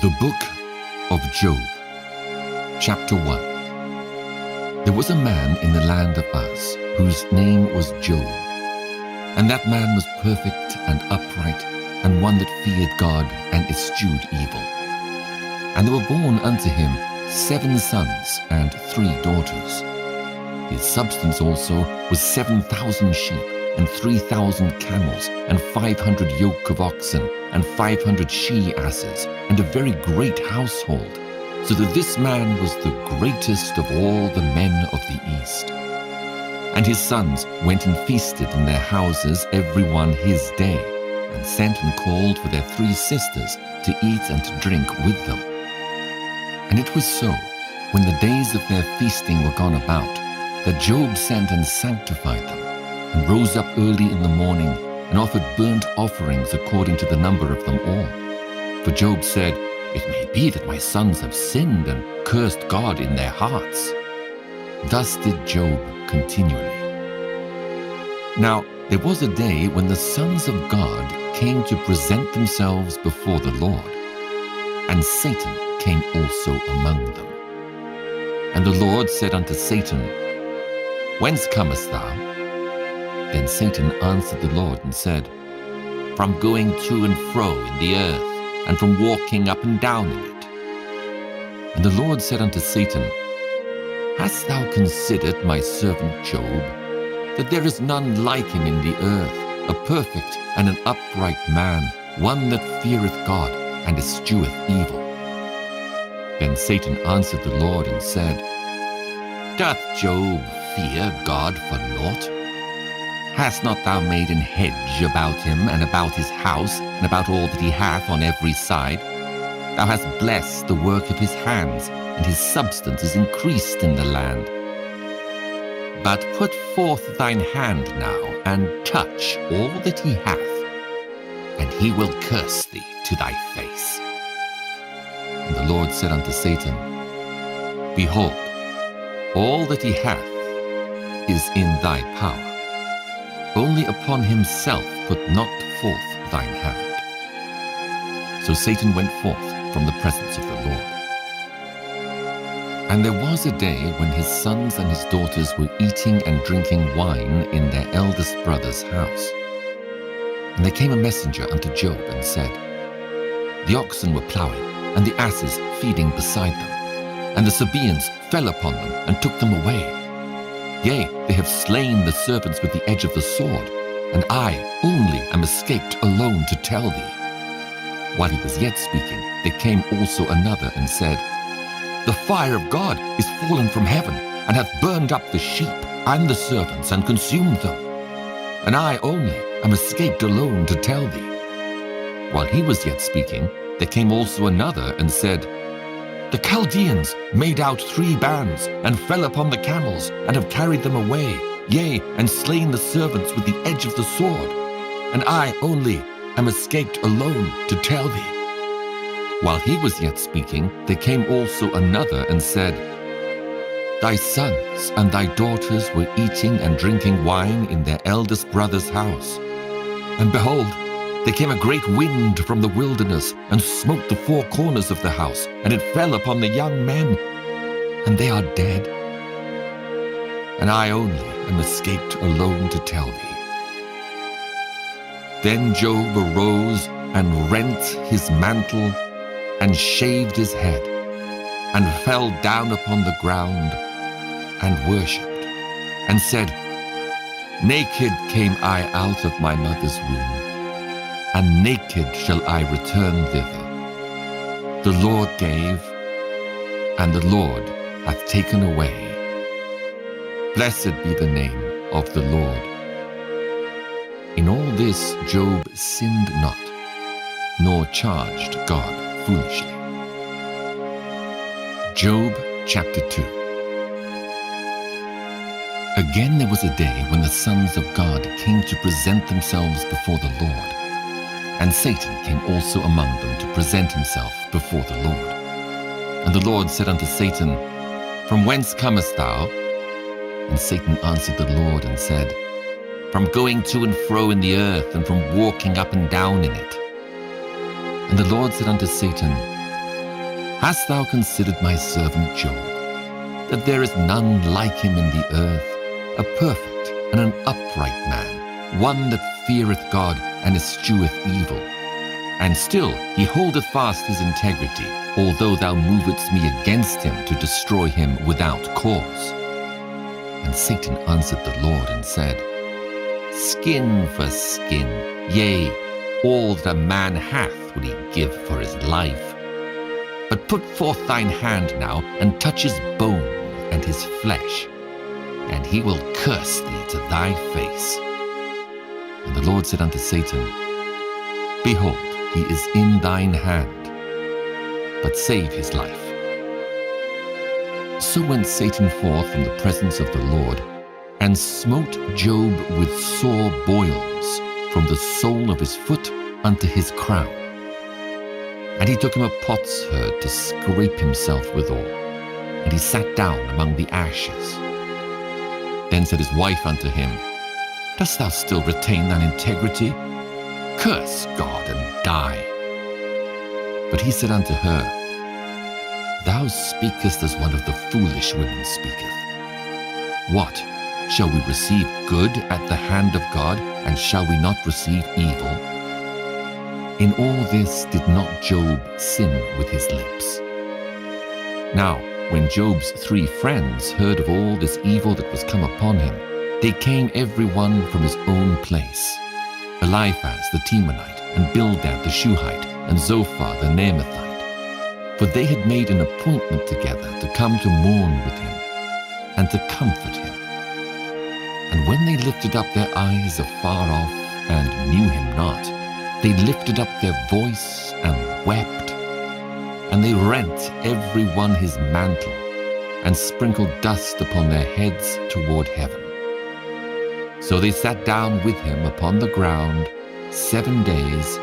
The Book of Job, Chapter 1. There was a man in the land of Uz, whose name was Job. And that man was perfect and upright, and one that feared God and eschewed evil. And there were born unto him 7 sons and 3 daughters. His substance also was 7,000 sheep, and 3,000 camels, and 500 yoke of oxen, and 500 she-asses, and a very great household, so that this man was the greatest of all the men of the East. And his sons went and feasted in their houses, every one his day, and sent and called for their 3 sisters to eat and to drink with them. And it was so, when the days of their feasting were gone about, that Job sent and sanctified them, and rose up early in the morning, and offered burnt offerings according to the number of them all. For Job said, "It may be that my sons have sinned and cursed God in their hearts." Thus did Job continually. Now there was a day when the sons of God came to present themselves before the Lord, and Satan came also among them. And the Lord said unto Satan, "Whence comest thou?" Then Satan answered the Lord and said, "From going to and fro in the earth, and from walking up and down in it." And the Lord said unto Satan, "Hast thou considered my servant Job, that there is none like him in the earth, a perfect and an upright man, one that feareth God and escheweth evil?" Then Satan answered the Lord and said, "Doth Job fear God for naught? Hast not thou made an hedge about him, and about his house, and about all that he hath on every side? Thou hast blessed the work of his hands, and his substance is increased in the land. But put forth thine hand now, and touch all that he hath, and he will curse thee to thy face." And the Lord said unto Satan, "Behold, all that he hath is in thy power. Only upon himself put not forth thine hand." So Satan went forth from the presence of the Lord. And there was a day when his sons and his daughters were eating and drinking wine in their eldest brother's house. And there came a messenger unto Job and said, "The oxen were ploughing, and the asses feeding beside them, and the Sabaeans fell upon them and took them away. Yea, they have slain the servants with the edge of the sword, and I only am escaped alone to tell thee." While he was yet speaking, there came also another and said, "The fire of God is fallen from heaven, and hath burned up the sheep and the servants, and consumed them. And I only am escaped alone to tell thee." While he was yet speaking, there came also another and said, "The Chaldeans made out 3 bands, and fell upon the camels, and have carried them away, yea, and slain the servants with the edge of the sword. And I only am escaped alone to tell thee." While he was yet speaking, there came also another and said, "Thy sons and thy daughters were eating and drinking wine in their eldest brother's house. And behold, there came a great wind from the wilderness, and smote the 4 corners of the house, and it fell upon the young men, and they are dead. And I only am escaped alone to tell thee." Then Job arose and rent his mantle, and shaved his head, and fell down upon the ground, and worshipped, and said, "Naked came I out of my mother's womb, and naked shall I return thither. The Lord gave, and the Lord hath taken away. Blessed be the name of the Lord." In all this Job sinned not, nor charged God foolishly. Job chapter 2. Again there was a day when the sons of God came to present themselves before the Lord, and Satan came also among them to present himself before the Lord. And the Lord said unto Satan, "From whence comest thou?" And Satan answered the Lord and said, "From going to and fro in the earth, and from walking up and down in it." And the Lord said unto Satan, Hast thou considered my servant Job, that there is none like him in the earth, a perfect and an upright man, one that feareth God and escheweth evil? And still he holdeth fast his integrity, although thou movest me against him to destroy him without cause. And Satan answered the Lord and said, Skin for skin, yea, all that a man hath would he give for his life. But put forth thine hand now, and touch his bone and his flesh, and he will curse thee to thy face. And the Lord said unto Satan, Behold, he is in thine hand, but save his life. So went Satan forth from the presence of the Lord, and smote Job with sore boils, from the sole of his foot unto his crown. And he took him a potsherd to scrape himself withal, and he sat down among the ashes. Then said his wife unto him, Dost thou still retain thine integrity? Curse God and die. But he said unto her, Thou speakest as one of the foolish women speaketh. What? Shall we receive good at the hand of God, and shall we not receive evil? In all this did not Job sin with his lips. Now, when Job's 3 friends heard of all this evil that was come upon him, they came every one from his own place, Eliphaz the Temanite, and Bildad the Shuhite, and Zophar the Naamathite. For they had made an appointment together to come to mourn with him, and to comfort him. And when they lifted up their eyes afar off, and knew him not, they lifted up their voice and wept. And they rent every one his mantle, and sprinkled dust upon their heads toward heaven. So they sat down with him upon the ground 7 days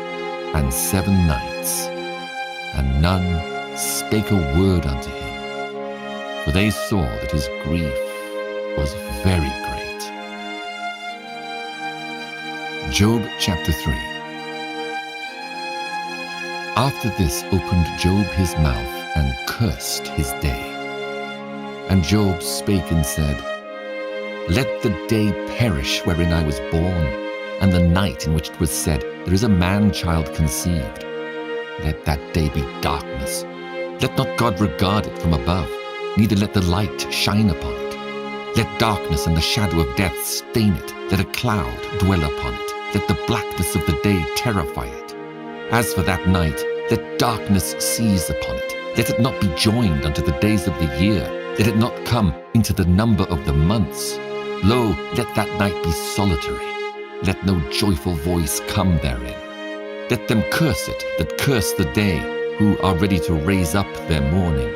and 7 nights, and none spake a word unto him, for they saw that his grief was very great. Job chapter 3. After this opened Job his mouth, and cursed his day. And Job spake and said, Let the day perish wherein I was born, and the night in which it was said, There is a man-child conceived. Let that day be darkness. Let not God regard it from above, neither let the light shine upon it. Let darkness and the shadow of death stain it. Let a cloud dwell upon it. Let the blackness of the day terrify it. As for that night, let darkness seize upon it. Let it not be joined unto the days of the year. Let it not come into the number of the months. Lo, let that night be solitary. Let no joyful voice come therein. Let them curse it that curse the day, who are ready to raise up their mourning.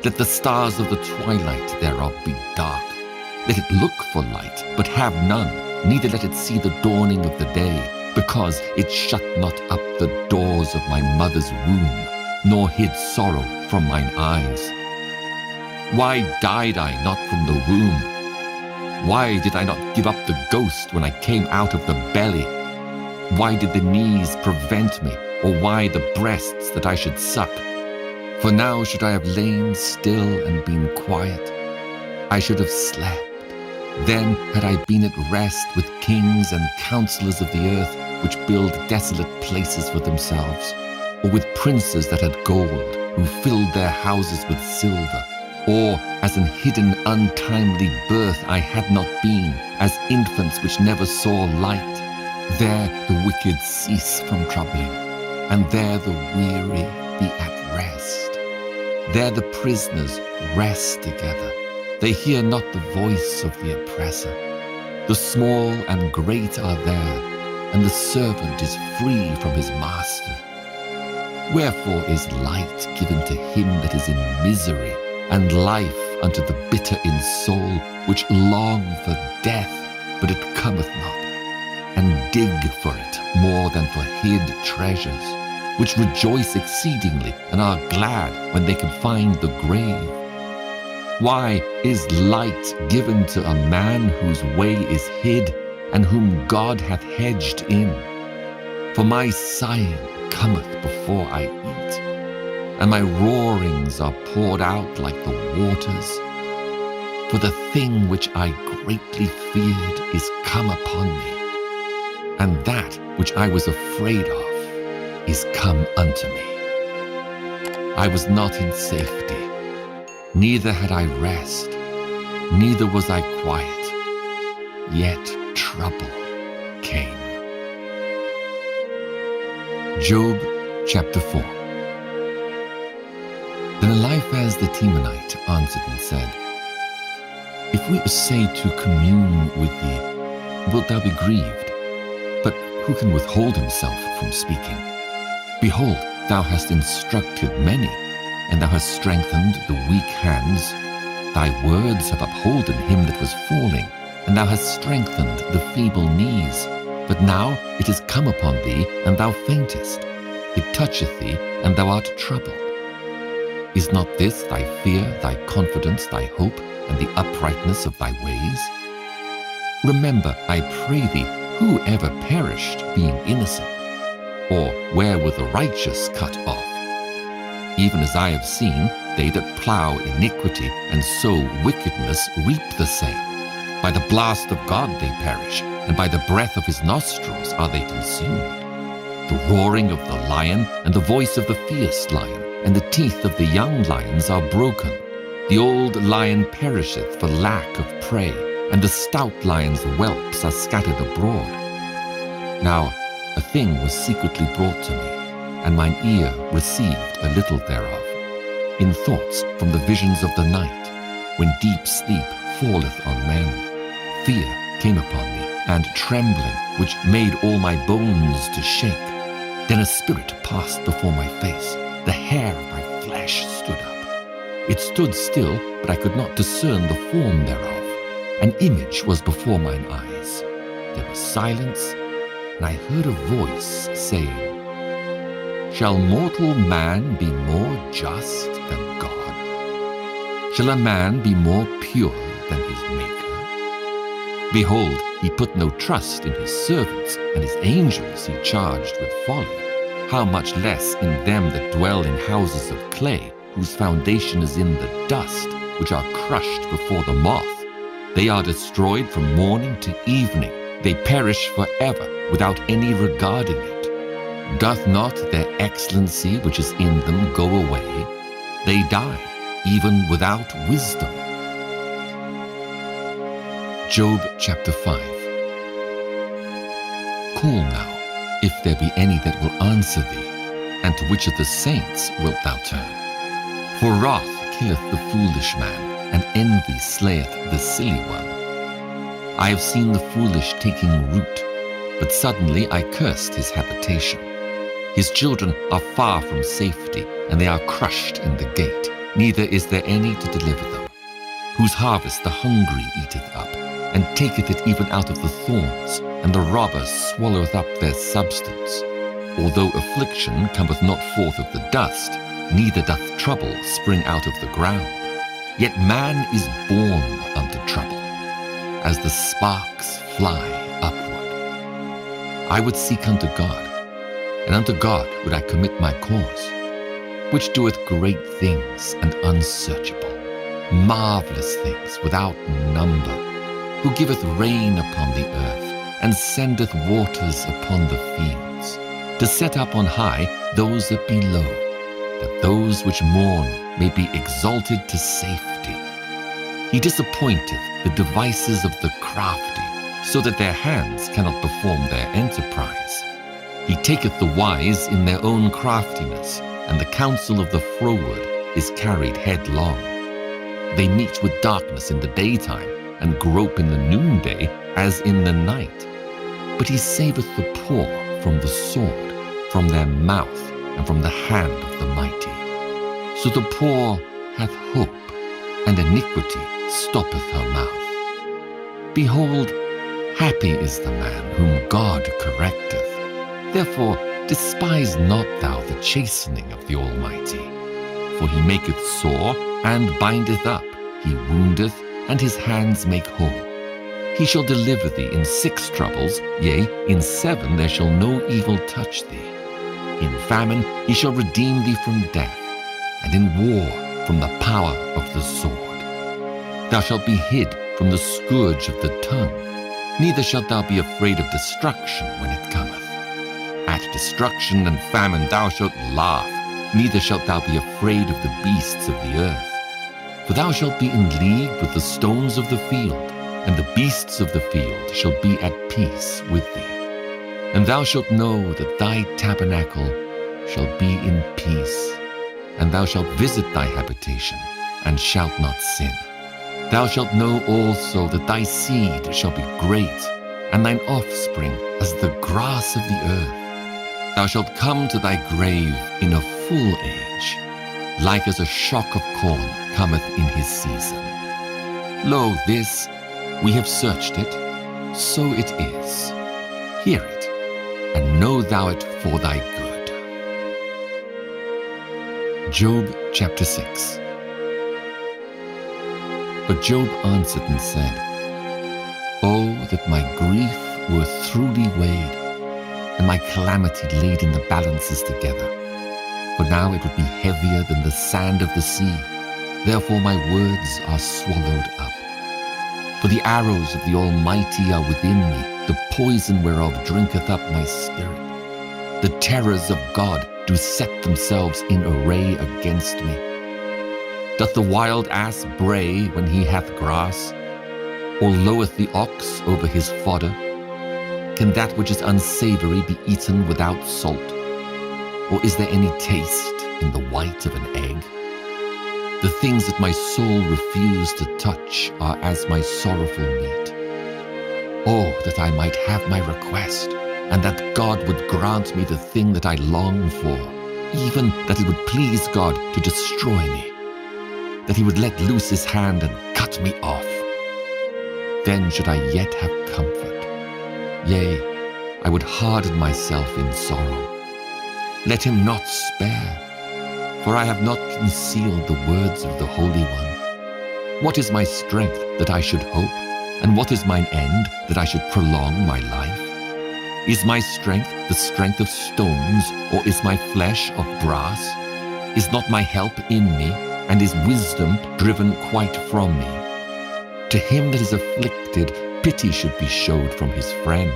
Let the stars of the twilight thereof be dark. Let it look for light, but have none, neither let it see the dawning of the day, because it shut not up the doors of my mother's womb, nor hid sorrow from mine eyes. Why died I not from the womb? Why did I not give up the ghost when I came out of the belly? Why did the knees prevent me, or why the breasts that I should suck? For now should I have lain still and been quiet. I should have slept. Then had I been at rest with kings and counselors of the earth, which build desolate places for themselves, or with princes that had gold, who filled their houses with silver, or as an hidden untimely birth I had not been, as infants which never saw light. There the wicked cease from troubling, and there the weary be at rest. There the prisoners rest together. They hear not the voice of the oppressor. The small and great are there, and the servant is free from his master. Wherefore is light given to him that is in misery, and life unto the bitter in soul, which long for death, but it cometh not, and dig for it more than for hid treasures, which rejoice exceedingly, and are glad when they can find the grave. Why is light given to a man whose way is hid, and whom God hath hedged in? For my sighing cometh before I eat, and my roarings are poured out like the waters. For the thing which I greatly feared is come upon me, and that which I was afraid of is come unto me. I was not in safety, neither had I rest, neither was I quiet, yet trouble came. Job chapter 4. Then Eliphaz the Temanite answered and said, If we essay to commune with thee, wilt thou be grieved? But who can withhold himself from speaking? Behold, thou hast instructed many, and thou hast strengthened the weak hands. Thy words have upholden him that was falling, and thou hast strengthened the feeble knees. But now it is come upon thee, and thou faintest. It toucheth thee, and thou art troubled. Is not this thy fear, thy confidence, thy hope, and the uprightness of thy ways? Remember, I pray thee, who ever perished being innocent? Or where were the righteous cut off? Even as I have seen, they that plough iniquity and sow wickedness reap the same. By the blast of God they perish, and by the breath of his nostrils are they consumed. The roaring of the lion, and the voice of the fierce lion, and the teeth of the young lions are broken. The old lion perisheth for lack of prey, and the stout lion's whelps are scattered abroad. Now a thing was secretly brought to me, and mine ear received a little thereof, in thoughts from the visions of the night, when deep sleep falleth on men. Fear came upon me, and trembling, which made all my bones to shake. Then a spirit passed before my face, the hair of my flesh stood up. It stood still, but I could not discern the form thereof. An image was before mine eyes. There was silence, and I heard a voice saying, Shall mortal man be more just than God? Shall a man be more pure than his Maker? Behold, he put no trust in his servants, and his angels he charged with folly. How much less in them that dwell in houses of clay, whose foundation is in the dust, which are crushed before the moth. They are destroyed from morning to evening. They perish forever, without any regarding it. Doth not their excellency which is in them go away? They die, even without wisdom. Job chapter 5. Call now, if there be any that will answer thee, and to which of the saints wilt thou turn? For wrath killeth the foolish man, and envy slayeth the silly one. I have seen the foolish taking root, but suddenly I cursed his habitation. His children are far from safety, and they are crushed in the gate. Neither is there any to deliver them. Whose harvest the hungry eateth up, and taketh it even out of the thorns, and the robber swalloweth up their substance. Although affliction cometh not forth of the dust, neither doth trouble spring out of the ground. Yet man is born unto trouble, as the sparks fly upward. I would seek unto God, and unto God would I commit my cause, which doeth great things and unsearchable, marvelous things without number, who giveth rain upon the earth, and sendeth waters upon the fields, to set up on high those that be low, that those which mourn may be exalted to safety. He disappointeth the devices of the crafty, so that their hands cannot perform their enterprise. He taketh the wise in their own craftiness, and the counsel of the froward is carried headlong. They meet with darkness in the daytime, and grope in the noonday as in the night. But he saveth the poor from the sword, from their mouth, and from the hand of the mighty. So the poor hath hope, and iniquity stoppeth her mouth. Behold, happy is the man whom God correcteth. Therefore despise not thou the chastening of the Almighty. For he maketh sore, and bindeth up, he woundeth, and his hands make whole. He shall deliver thee in 6 troubles, yea, in 7 there shall no evil touch thee. In famine he shall redeem thee from death, and in war from the power of the sword. Thou shalt be hid from the scourge of the tongue, neither shalt thou be afraid of destruction when it cometh. At destruction and famine thou shalt laugh, neither shalt thou be afraid of the beasts of the earth. For thou shalt be in league with the stones of the field, and the beasts of the field shall be at peace with thee. And thou shalt know that thy tabernacle shall be in peace, and thou shalt visit thy habitation, and shalt not sin. Thou shalt know also that thy seed shall be great, and thine offspring as the grass of the earth. Thou shalt come to thy grave in a full age, like as a shock of corn cometh in his season. Lo, this, we have searched it, so it is. Hear it, and know thou it for thy good. Job chapter 6. But Job answered and said, Oh, that my grief were truly weighed, and my calamity laid in the balances together. For now it would be heavier than the sand of the sea, therefore my words are swallowed up. For the arrows of the Almighty are within me, the poison whereof drinketh up my spirit. The terrors of God do set themselves in array against me. Doth the wild ass bray when he hath grass? Or loweth the ox over his fodder? Can that which is unsavory be eaten without salt? Or is there any taste in the white of an egg? The things that my soul refused to touch are as my sorrowful meat. Oh, that I might have my request, and that God would grant me the thing that I long for, even that it would please God to destroy me, that he would let loose his hand and cut me off. Then should I yet have comfort. Yea, I would harden myself in sorrow. Let him not spare, for I have not concealed the words of the Holy One. What is my strength that I should hope? And what is mine end that I should prolong my life? Is my strength the strength of stones, or is my flesh of brass? Is not my help in me, and is wisdom driven quite from me? To him that is afflicted, pity should be showed from his friend,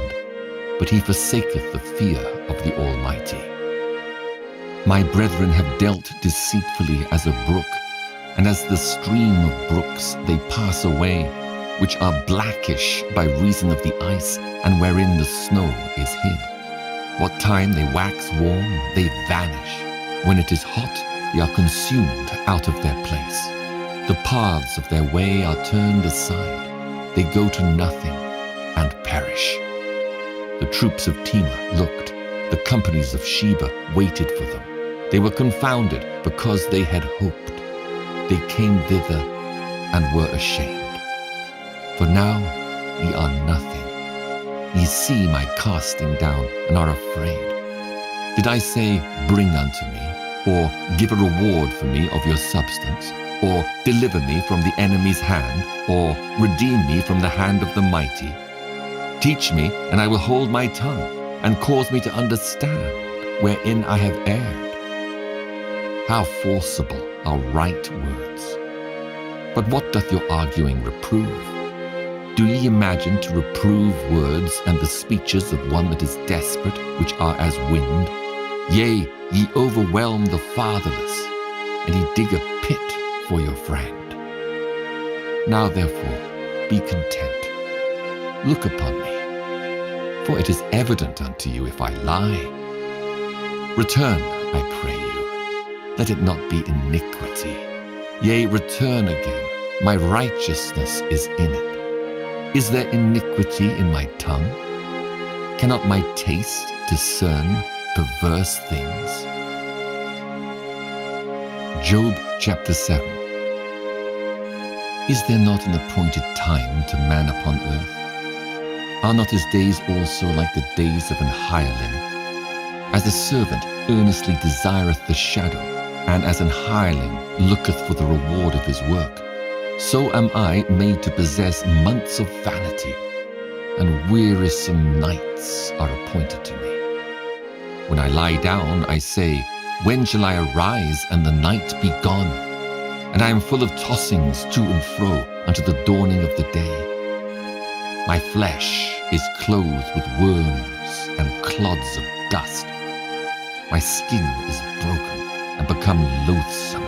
but he forsaketh the fear of the Almighty. My brethren have dealt deceitfully as a brook, and as the stream of brooks they pass away, which are blackish by reason of the ice, and wherein the snow is hid. What time they wax warm, they vanish. When it is hot, they are consumed out of their place. The paths of their way are turned aside. They go to nothing and perish. The troops of Tema looked. The companies of Sheba waited for them. They were confounded because they had hoped. They came thither and were ashamed. For now ye are nothing. Ye see my casting down and are afraid. Did I say, Bring unto me, or give a reward for me of your substance, or deliver me from the enemy's hand, or redeem me from the hand of the mighty? Teach me, and I will hold my tongue, and cause me to understand wherein I have erred. How forcible are right words! But what doth your arguing reprove? Do ye imagine to reprove words and the speeches of one that is desperate, which are as wind? Yea, ye overwhelm the fatherless, and ye dig a pit for your friend. Now therefore, be content. Look upon me, for it is evident unto you if I lie. Return, I pray you. Let it not be iniquity. Yea, return again. My righteousness is in it. Is there iniquity in my tongue? Cannot my taste discern perverse things? Job chapter 7. Is there not an appointed time to man upon earth? Are not his days also like the days of an hireling? As a servant earnestly desireth the shadow, and as an hireling looketh for the reward of his work, so am I made to possess months of vanity, and wearisome nights are appointed to me. When I lie down, I say, When shall I arise and the night be gone? And I am full of tossings to and fro unto the dawning of the day. My flesh is clothed with worms and clods of dust. My skin is broken and become loathsome.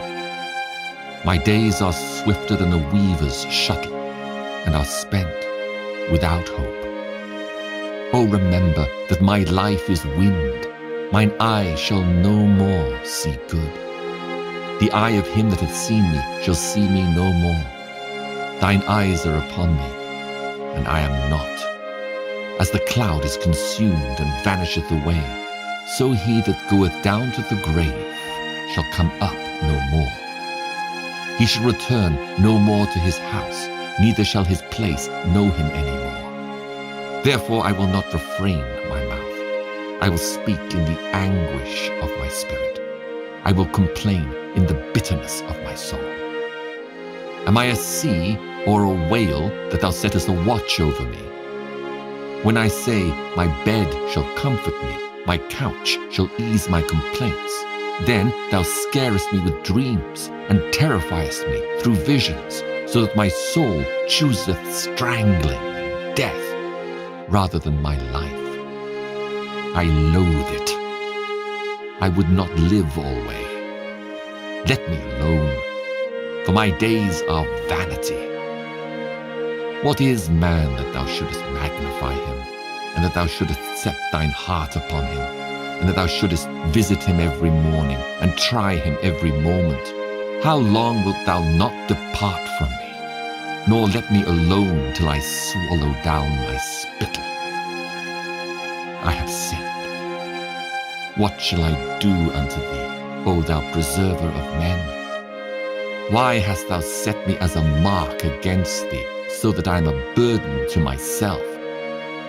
My days are swifter than a weaver's shuttle, and are spent without hope. Oh, remember that my life is wind. Mine eye shall no more see good. The eye of him that hath seen me shall see me no more. Thine eyes are upon me, and I am not. As the cloud is consumed and vanisheth away, so he that goeth down to the grave shall come up no more. He shall return no more to his house, neither shall his place know him any more. Therefore I will not refrain my mouth. I will speak in the anguish of my spirit. I will complain in the bitterness of my soul. Am I a sea or a whale that thou settest a watch over me? When I say, my bed shall comfort me, my couch shall ease my complaints, then thou scarest me with dreams, and terrifiest me through visions, so that my soul chooseth strangling and death rather than my life. I loathe it. I would not live alway. Let me alone, for my days are vanity. What is man that thou shouldest magnify him, and that thou shouldest set thine heart upon him, and that thou shouldest visit him every morning, and try him every moment? How long wilt thou not depart from me, nor let me alone till I swallow down my spittle? I have sinned. What shall I do unto thee, O thou preserver of men? Why hast thou set me as a mark against thee, so that I am a burden to myself?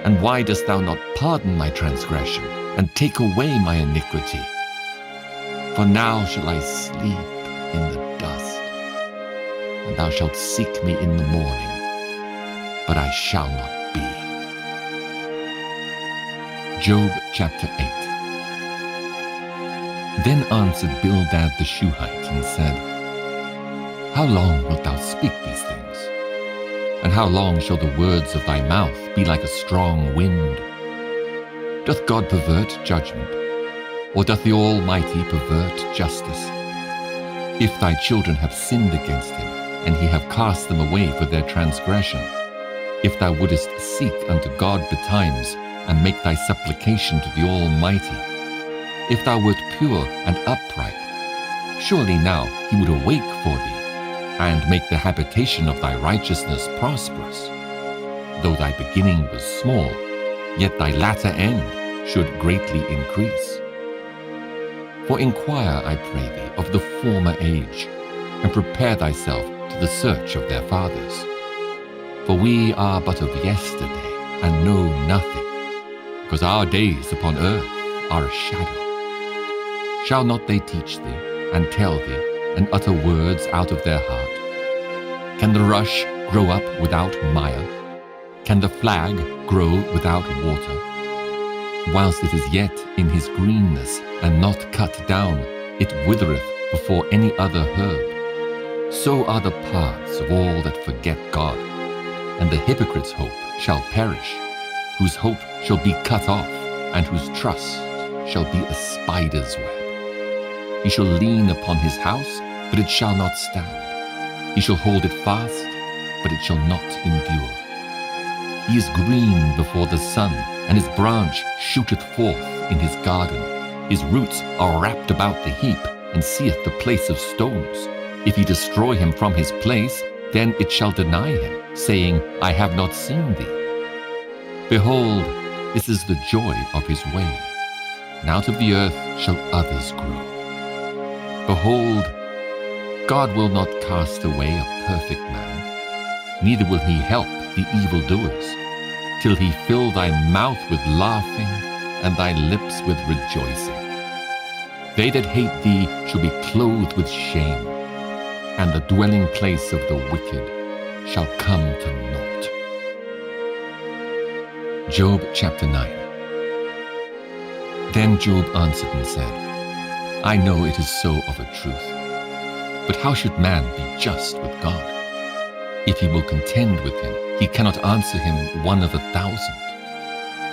And why dost thou not pardon my transgression, and take away my iniquity? For now shall I sleep in the dust, and thou shalt seek me in the morning, but I shall not be. Job chapter 8. Then answered Bildad the Shuhite and said, How long wilt thou speak these things? And how long shall the words of thy mouth be like a strong wind? Doth God pervert judgment, or doth the Almighty pervert justice? If thy children have sinned against him, and he have cast them away for their transgression, if thou wouldest seek unto God betimes, and make thy supplication to the Almighty, if thou wert pure and upright, surely now he would awake for thee, and make the habitation of thy righteousness prosperous. Though thy beginning was small, yet thy latter end should greatly increase. For inquire, I pray thee, of the former age, and prepare thyself to the search of their fathers. For we are but of yesterday, and know nothing, because our days upon earth are a shadow. Shall not they teach thee, and tell thee, and utter words out of their heart? Can the rush grow up without mire? Can the flag grow without water? Whilst it is yet in his greenness, and not cut down, it withereth before any other herb. So are the paths of all that forget God, and the hypocrite's hope shall perish, whose hope shall be cut off, and whose trust shall be a spider's web. He shall lean upon his house, but it shall not stand. He shall hold it fast, but it shall not endure. He is green before the sun, and his branch shooteth forth in his garden. His roots are wrapped about the heap, and seeth the place of stones. If he destroy him from his place, then it shall deny him, saying, I have not seen thee. Behold, this is the joy of his way, and out of the earth shall others grow. Behold, God will not cast away a perfect man, neither will he help the evildoers, till he fill thy mouth with laughing, and thy lips with rejoicing. They that hate thee shall be clothed with shame, and the dwelling place of the wicked shall come to naught. Job chapter 9. Then Job answered and said, I know it is so of a truth. But how should man be just with God? If he will contend with him, he cannot answer him 1 of 1,000.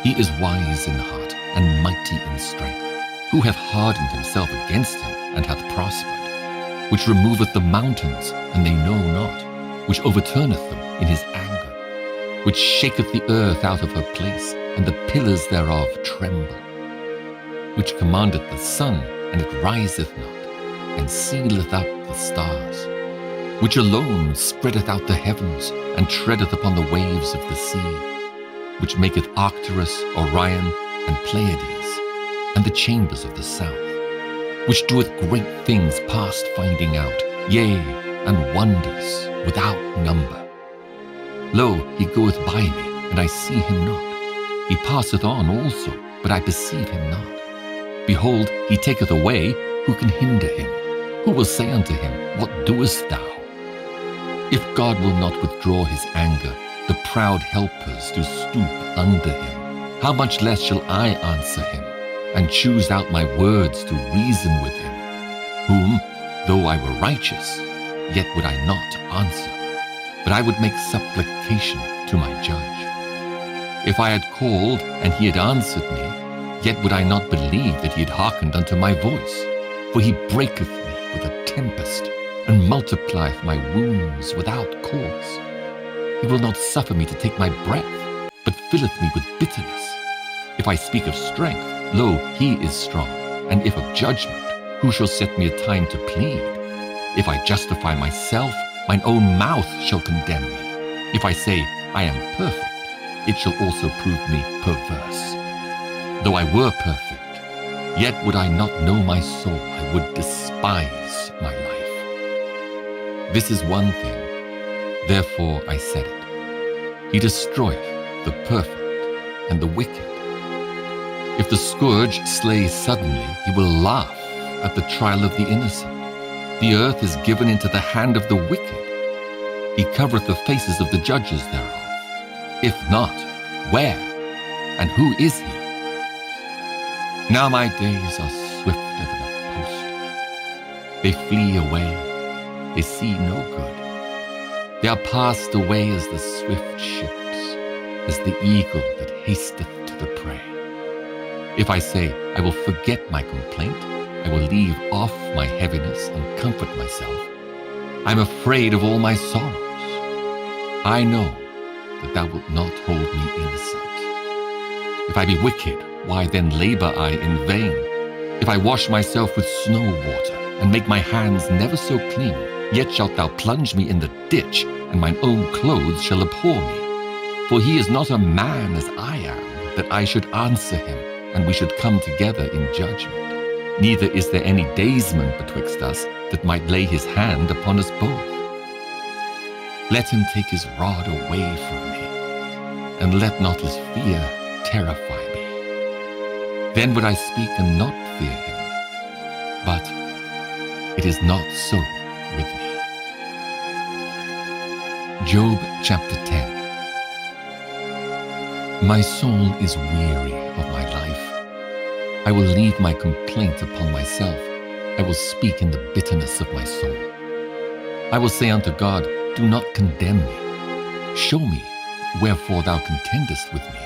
He is wise in heart and mighty in strength, who hath hardened himself against him and hath prospered, which removeth the mountains, and they know not, which overturneth them in his anger, which shaketh the earth out of her place, and the pillars thereof tremble, which commandeth the sun, and it riseth not, and sealeth up the stars, which alone spreadeth out the heavens, and treadeth upon the waves of the sea, which maketh Arcturus, Orion, and Pleiades, and the chambers of the south, which doeth great things past finding out, yea, and wonders without number. Lo, he goeth by me, and I see him not. He passeth on also, but I perceive him not. Behold, he taketh away, who can hinder him? Who will say unto him, What doest thou? If God will not withdraw his anger, the proud helpers do stoop under him. How much less shall I answer him, and choose out my words to reason with him, whom, though I were righteous, yet would I not answer, but I would make supplication to my judge. If I had called, and he had answered me, yet would I not believe that he had hearkened unto my voice. For he breaketh me with a tempest, and multiplieth my wounds without cause. He will not suffer me to take my breath, but filleth me with bitterness. If I speak of strength, lo, he is strong. And if of judgment, who shall set me a time to plead? If I justify myself, mine own mouth shall condemn me. If I say, I am perfect, it shall also prove me perverse. Though I were perfect, yet would I not know my soul, I would despise my life. This is one thing, therefore I said it. He destroyeth the perfect and the wicked. If the scourge slay suddenly, he will laugh at the trial of the innocent. The earth is given into the hand of the wicked. He covereth the faces of the judges thereof. If not, where? And who is he? Now my days are swifter than a post. They flee away. They see no good. They are passed away as the swift ships, as the eagle that hasteth to the prey. If I say, I will forget my complaint, I will leave off my heaviness and comfort myself, I am afraid of all my sorrows. I know that thou wilt not hold me innocent. If I be wicked, why then labor I in vain? If I wash myself with snow water, and make my hands never so clean, yet shalt thou plunge me in the ditch, and mine own clothes shall abhor me. For he is not a man as I am, that I should answer him, and we should come together in judgment. Neither is there any daysman betwixt us, that might lay his hand upon us both. Let him take his rod away from me, and let not his fear terrify me. Then would I speak and not fear him. But it is not so with me. Job chapter 10. My soul is weary of my life. I will leave my complaint upon myself. I will speak in the bitterness of my soul. I will say unto God, do not condemn me. Show me wherefore thou contendest with me.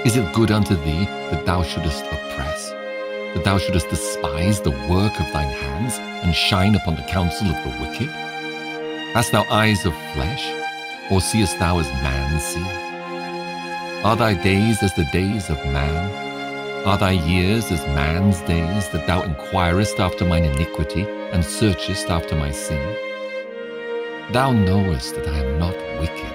Is it good unto thee that thou shouldest oppress, that thou shouldest despise the work of thine hands, and shine upon the counsel of the wicked? Hast thou eyes of flesh, or seest thou as man seeth? Are thy days as the days of man? Are thy years as man's days, that thou inquirest after mine iniquity, and searchest after my sin? Thou knowest that I am not wicked,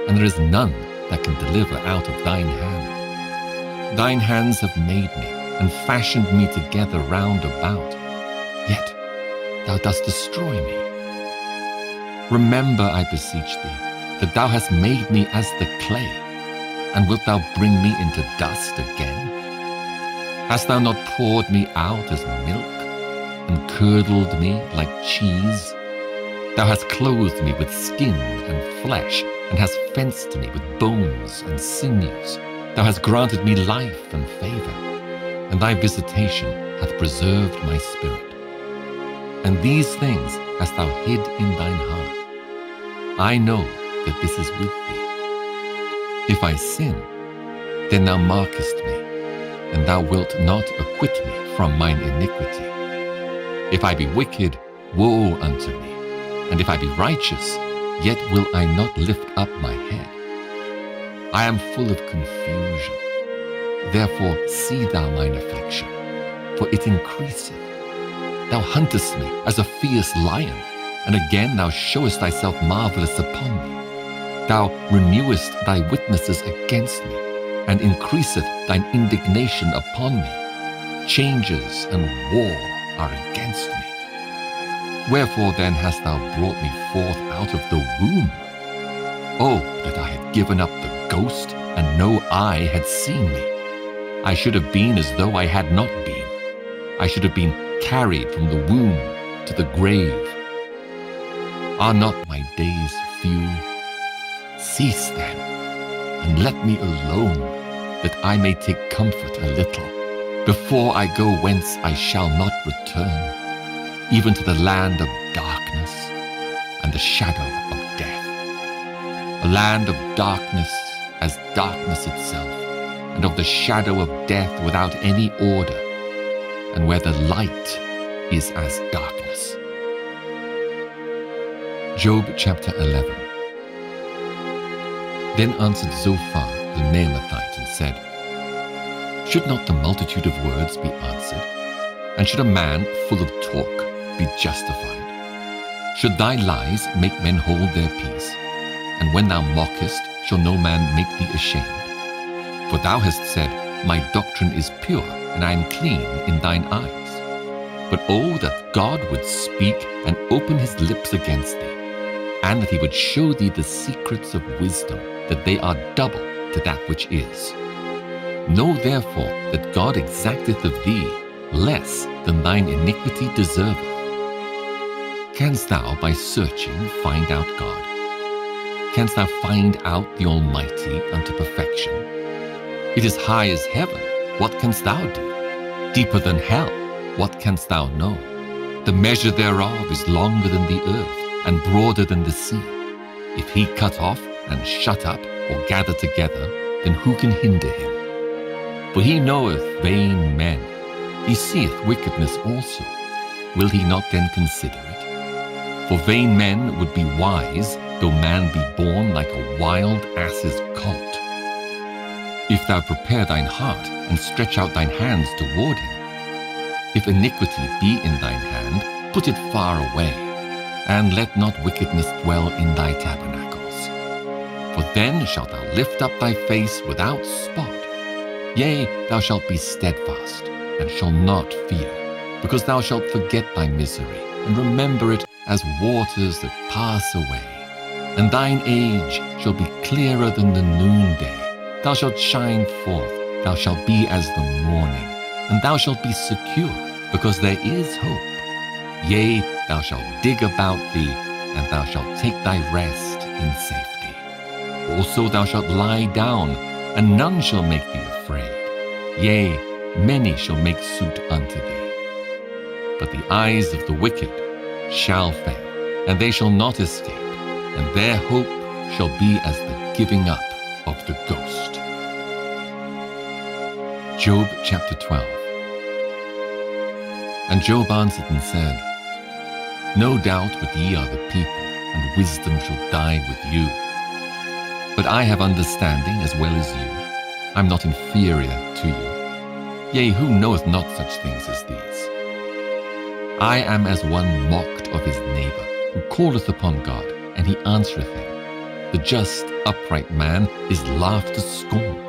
and there is none that can deliver out of thine hand. Thine hands have made me, and fashioned me together round about, yet thou dost destroy me. Remember, I beseech thee, that thou hast made me as the clay, and wilt thou bring me into dust again? Hast thou not poured me out as milk, and curdled me like cheese? Thou hast clothed me with skin and flesh, and hast fenced me with bones and sinews. Thou hast granted me life and favor, and thy visitation hath preserved my spirit. And these things hast thou hid in thine heart. I know that this is with thee. If I sin, then thou markest me, and thou wilt not acquit me from mine iniquity. If I be wicked, woe unto me, and if I be righteous, yet will I not lift up my head. I am full of confusion. Therefore see thou mine affliction, for it increaseth. Thou huntest me as a fierce lion, and again thou showest thyself marvelous upon me. Thou renewest thy witnesses against me, and increaseth thine indignation upon me. Changes and war are against me. Wherefore then hast thou brought me forth out of the womb? Oh, that I had given up the ghost, and no eye had seen me. I should have been as though I had not been. I should have been carried from the womb to the grave. Are not my days few? Cease then, and let me alone, that I may take comfort a little, before I go whence I shall not return, even to the land of darkness and the shadow of death. A land of darkness as darkness itself, and of the shadow of death without any order, and where the light is as darkness. Job chapter 11. Then answered Zophar the Naamathite and said, Should not the multitude of words be answered? And should a man full of talk be justified? Should thy lies make men hold their peace? And when thou mockest, shall no man make thee ashamed? For thou hast said, My doctrine is pure, and I am clean in thine eyes. But oh, that God would speak and open his lips against thee, and that he would show thee the secrets of wisdom, that they are double to that which is. Know therefore that God exacteth of thee less than thine iniquity deserveth. Canst thou by searching find out God? Canst thou find out the Almighty unto perfection? It is high as heaven, what canst thou do? Deeper than hell, what canst thou know? The measure thereof is longer than the earth, and broader than the sea. If he cut off, and shut up, or gather together, then who can hinder him? For he knoweth vain men, he seeth wickedness also. Will he not then consider it? For vain men would be wise, though man be born like a wild ass's colt. If thou prepare thine heart, and stretch out thine hands toward him, if iniquity be in thine hand, put it far away, and let not wickedness dwell in thy tabernacles. For then shalt thou lift up thy face without spot. Yea, thou shalt be steadfast, and shalt not fear, because thou shalt forget thy misery, and remember it as waters that pass away. And thine age shall be clearer than the noonday. Thou shalt shine forth, thou shalt be as the morning, and thou shalt be secure, because there is hope. Yea, thou shalt dig about thee, and thou shalt take thy rest in safety. Also thou shalt lie down, and none shall make thee afraid. Yea, many shall make suit unto thee. But the eyes of the wicked shall fail, and they shall not escape, and their hope shall be as the giving up of the ghost. Job chapter 12. And Job answered and said, No doubt but ye are the people, and wisdom shall die with you. But I have understanding as well as you. I am not inferior to you. Yea, who knoweth not such things as these? I am as one mocked of his neighbor, who calleth upon God, and he answereth him. The just, upright man is laughed to scorn.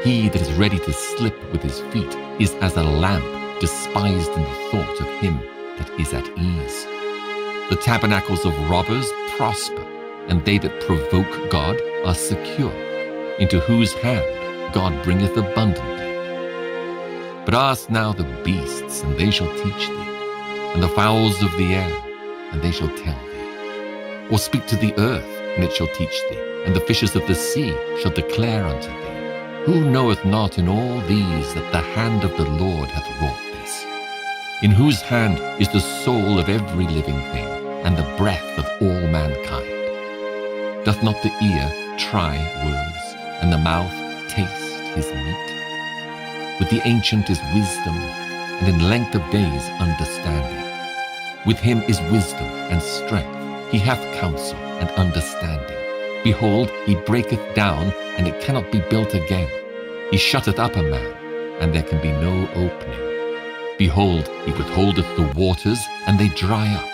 He that is ready to slip with his feet is as a lamp despised in the thought of him that is at ease. The tabernacles of robbers prosper, and they that provoke God are secure, into whose hand God bringeth abundantly. But ask now the beasts, and they shall teach thee, and the fowls of the air, and they shall tell thee. Or speak to the earth, and it shall teach thee, and the fishes of the sea shall declare unto thee. Who knoweth not in all these that the hand of the Lord hath wrought this? in whose hand is the soul of every living thing, and the breath of all mankind. Doth not the ear try words, and the mouth taste his meat? With the ancient is wisdom, and in length of days understanding. With him is wisdom and strength, he hath counsel and understanding. Behold, he breaketh down, and it cannot be built again. He shutteth up a man, and there can be no opening. Behold, he withholdeth the waters, and they dry up.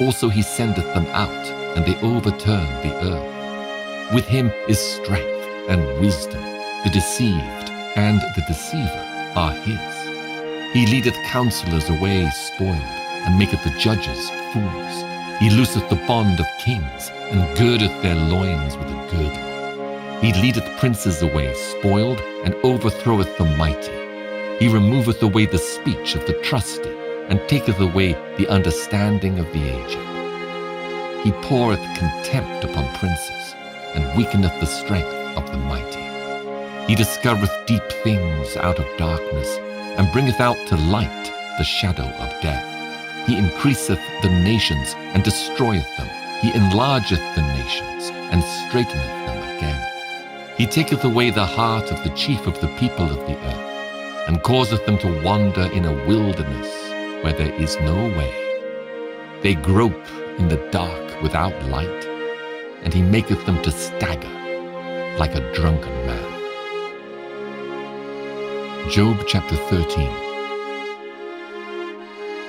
Also he sendeth them out, and they overturn the earth. With him is strength and wisdom. The deceived and the deceiver are his. He leadeth counselors away spoiled, and maketh the judges fools. He looseth the bond of kings, and girdeth their loins with a girdle. He leadeth princes away spoiled, and overthroweth the mighty. He removeth away the speech of the trusty, and taketh away the understanding of the aged. He poureth contempt upon princes, and weakeneth the strength of the mighty. He discovereth deep things out of darkness, and bringeth out to light the shadow of death. He increaseth the nations, and destroyeth them. He enlargeth the nations, and straighteneth them again. He taketh away the heart of the chief of the people of the earth, and causeth them to wander in a wilderness where there is no way. They grope in the dark without light, and he maketh them to stagger like a drunken man. Job chapter 13.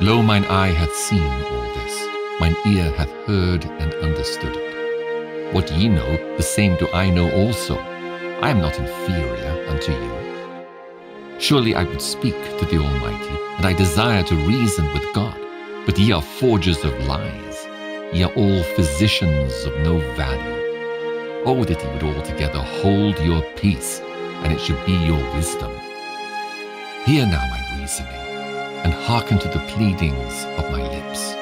Lo, mine eye hath seen all this, mine ear hath heard and understood it. What ye know, the same do I know also. I am not inferior unto you. Surely I would speak to the Almighty, and I desire to reason with God. But ye are forgers of lies. Ye are all physicians of no value. Oh, that ye would altogether hold your peace, and it should be your wisdom. Hear now my reasoning, and hearken to the pleadings of my lips.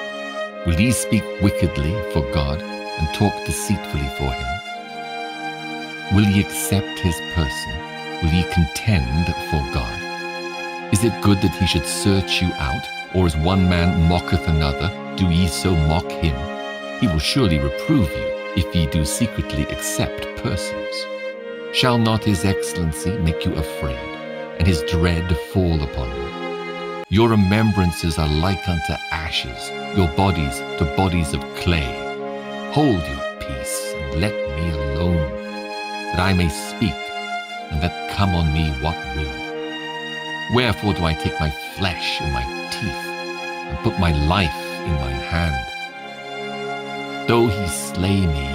Will ye speak wickedly for God, and talk deceitfully for him? Will ye accept his person? Will ye contend for God? Is it good that he should search you out? Or as one man mocketh another, do ye so mock him? He will surely reprove you, if ye do secretly accept persons. Shall not his excellency make you afraid, and his dread fall upon you? Your remembrances are like unto ashes, your bodies to bodies of clay. Hold your peace, and let me alone, that I may speak, and let come on me what will. Wherefore do I take my flesh in my teeth, and put my life in mine hand? Though he slay me,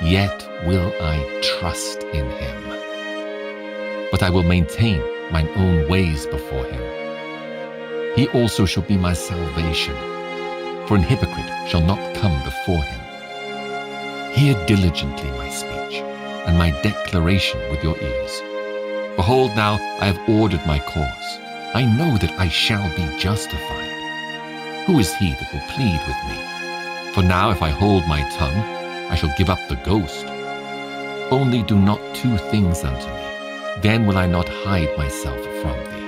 yet will I trust in him. But I will maintain mine own ways before him. He also shall be my salvation, for an hypocrite shall not come before him. Hear diligently my speech, and my declaration with your ears. Behold, now I have ordered my cause. I know that I shall be justified. Who is he that will plead with me? For now if I hold my tongue, I shall give up the ghost. Only do not two things unto me, then will I not hide myself from thee.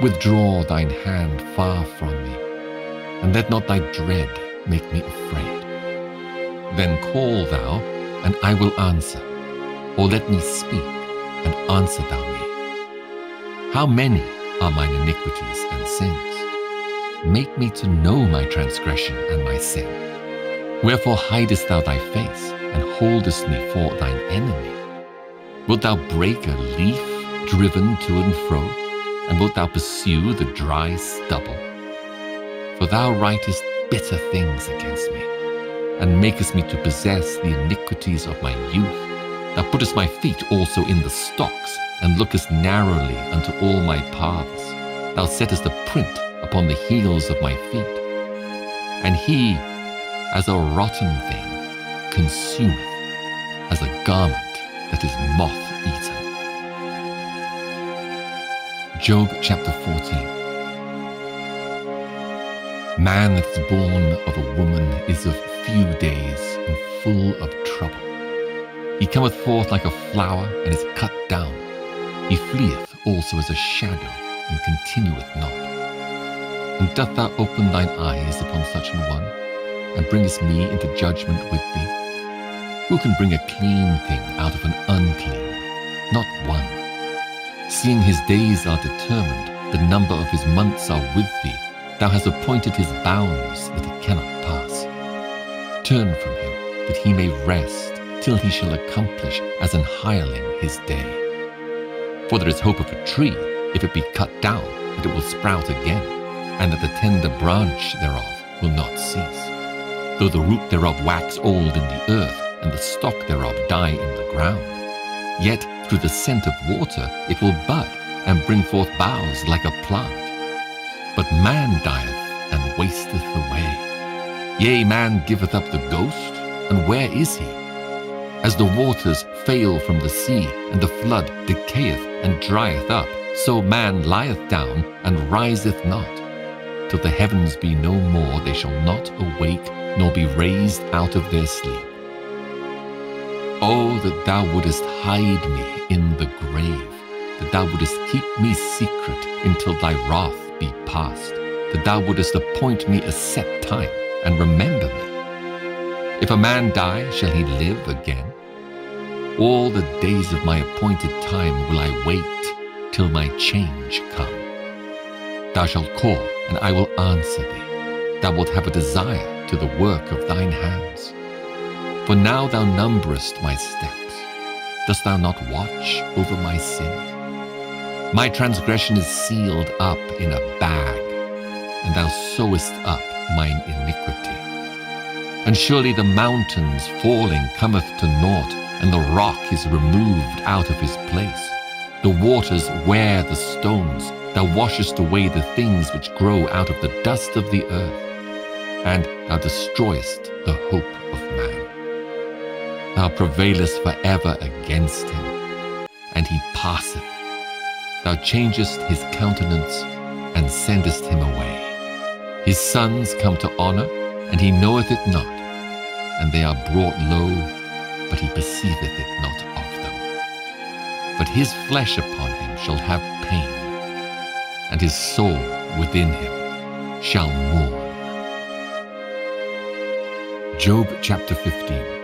Withdraw thine hand far from me, and let not thy dread make me afraid. Then call thou, and I will answer, or let me speak, and answer thou me. How many are mine iniquities and sins? Make me to know my transgression and my sin. Wherefore hidest thou thy face, and holdest me for thine enemy? Wilt thou break a leaf driven to and fro, and wilt thou pursue the dry stubble? For thou writest bitter things against me, and makest me to possess the iniquities of my youth. Thou puttest my feet also in the stocks, and lookest narrowly unto all my paths. Thou settest a print upon the heels of my feet. And he, as a rotten thing, consumeth, as a garment that is moth-eaten. Job chapter 14. Man that is born of a woman is of few days and full of trouble. He cometh forth like a flower and is cut down. He fleeth also as a shadow and continueth not. And doth thou open thine eyes upon such an one, and bringest me into judgment with thee? Who can bring a clean thing out of an unclean? Not one. Seeing his days are determined, the number of his months are with thee, thou hast appointed his bounds that he cannot pass. Turn from him, that he may rest, till he shall accomplish as an hireling his day. For there is hope of a tree, if it be cut down, that it will sprout again, and that the tender branch thereof will not cease. Though the root thereof wax old in the earth, and the stock thereof die in the ground, yet through the scent of water it will bud, and bring forth boughs like a plant. But man dieth, and wasteth away. Yea, man giveth up the ghost, and where is he? As the waters fail from the sea, and the flood decayeth and drieth up, so man lieth down, and riseth not. Till the heavens be no more, they shall not awake, nor be raised out of their sleep. Oh, that thou wouldest hide me in the grave, that thou wouldest keep me secret until thy wrath be past, that thou wouldest appoint me a set time, and remember me. If a man die, shall he live again? All the days of my appointed time will I wait, till my change come. Thou shalt call, and I will answer thee. Thou wilt have a desire to the work of thine hands. For now thou numberest my steps. Dost thou not watch over my sin? My transgression is sealed up in a bag, and thou sewest up mine iniquity. And surely the mountains falling cometh to naught, and the rock is removed out of his place. The waters wear the stones. Thou washest away the things which grow out of the dust of the earth, and thou destroyest the hope of man. Thou prevailest forever against him, and he passeth. Thou changest his countenance, and sendest him away. His sons come to honor, and he knoweth it not, and they are brought low, but he perceiveth it not of them. But his flesh upon him shall have pain, and his soul within him shall mourn. Job chapter 15.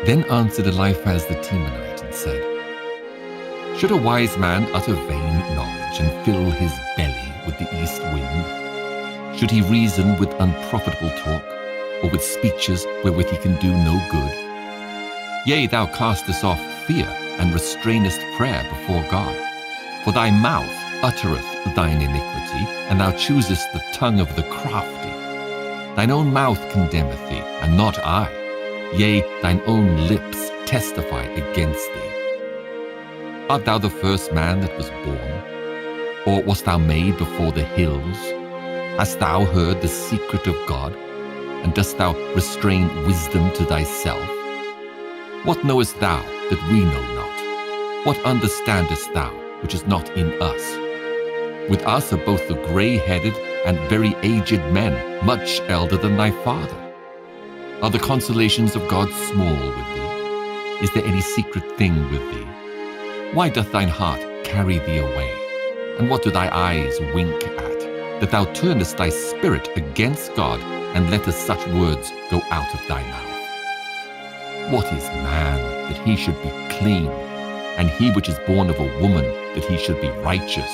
Then answered Eliphaz the Temanite and said, Should a wise man utter vain knowledge and fill his belly with the east wind? Should he reason with unprofitable talk, or with speeches wherewith he can do no good? Yea, thou castest off fear, and restrainest prayer before God. For thy mouth uttereth thine iniquity, and thou choosest the tongue of the crafty. Thine own mouth condemneth thee, and not I. Yea, thine own lips testify against thee. Art thou the first man that was born? Or wast thou made before the hills? Hast thou heard the secret of God? And dost thou restrain wisdom to thyself? What knowest thou that we know not? What understandest thou which is not in us? With us are both the grey-headed and very aged men, much elder than thy father. Are the consolations of God small with thee? Is there any secret thing with thee? Why doth thine heart carry thee away? And what do thy eyes wink at, that thou turnest thy spirit against God, and lettest such words go out of thy mouth? What is man, that he should be clean, and he which is born of a woman, that he should be righteous?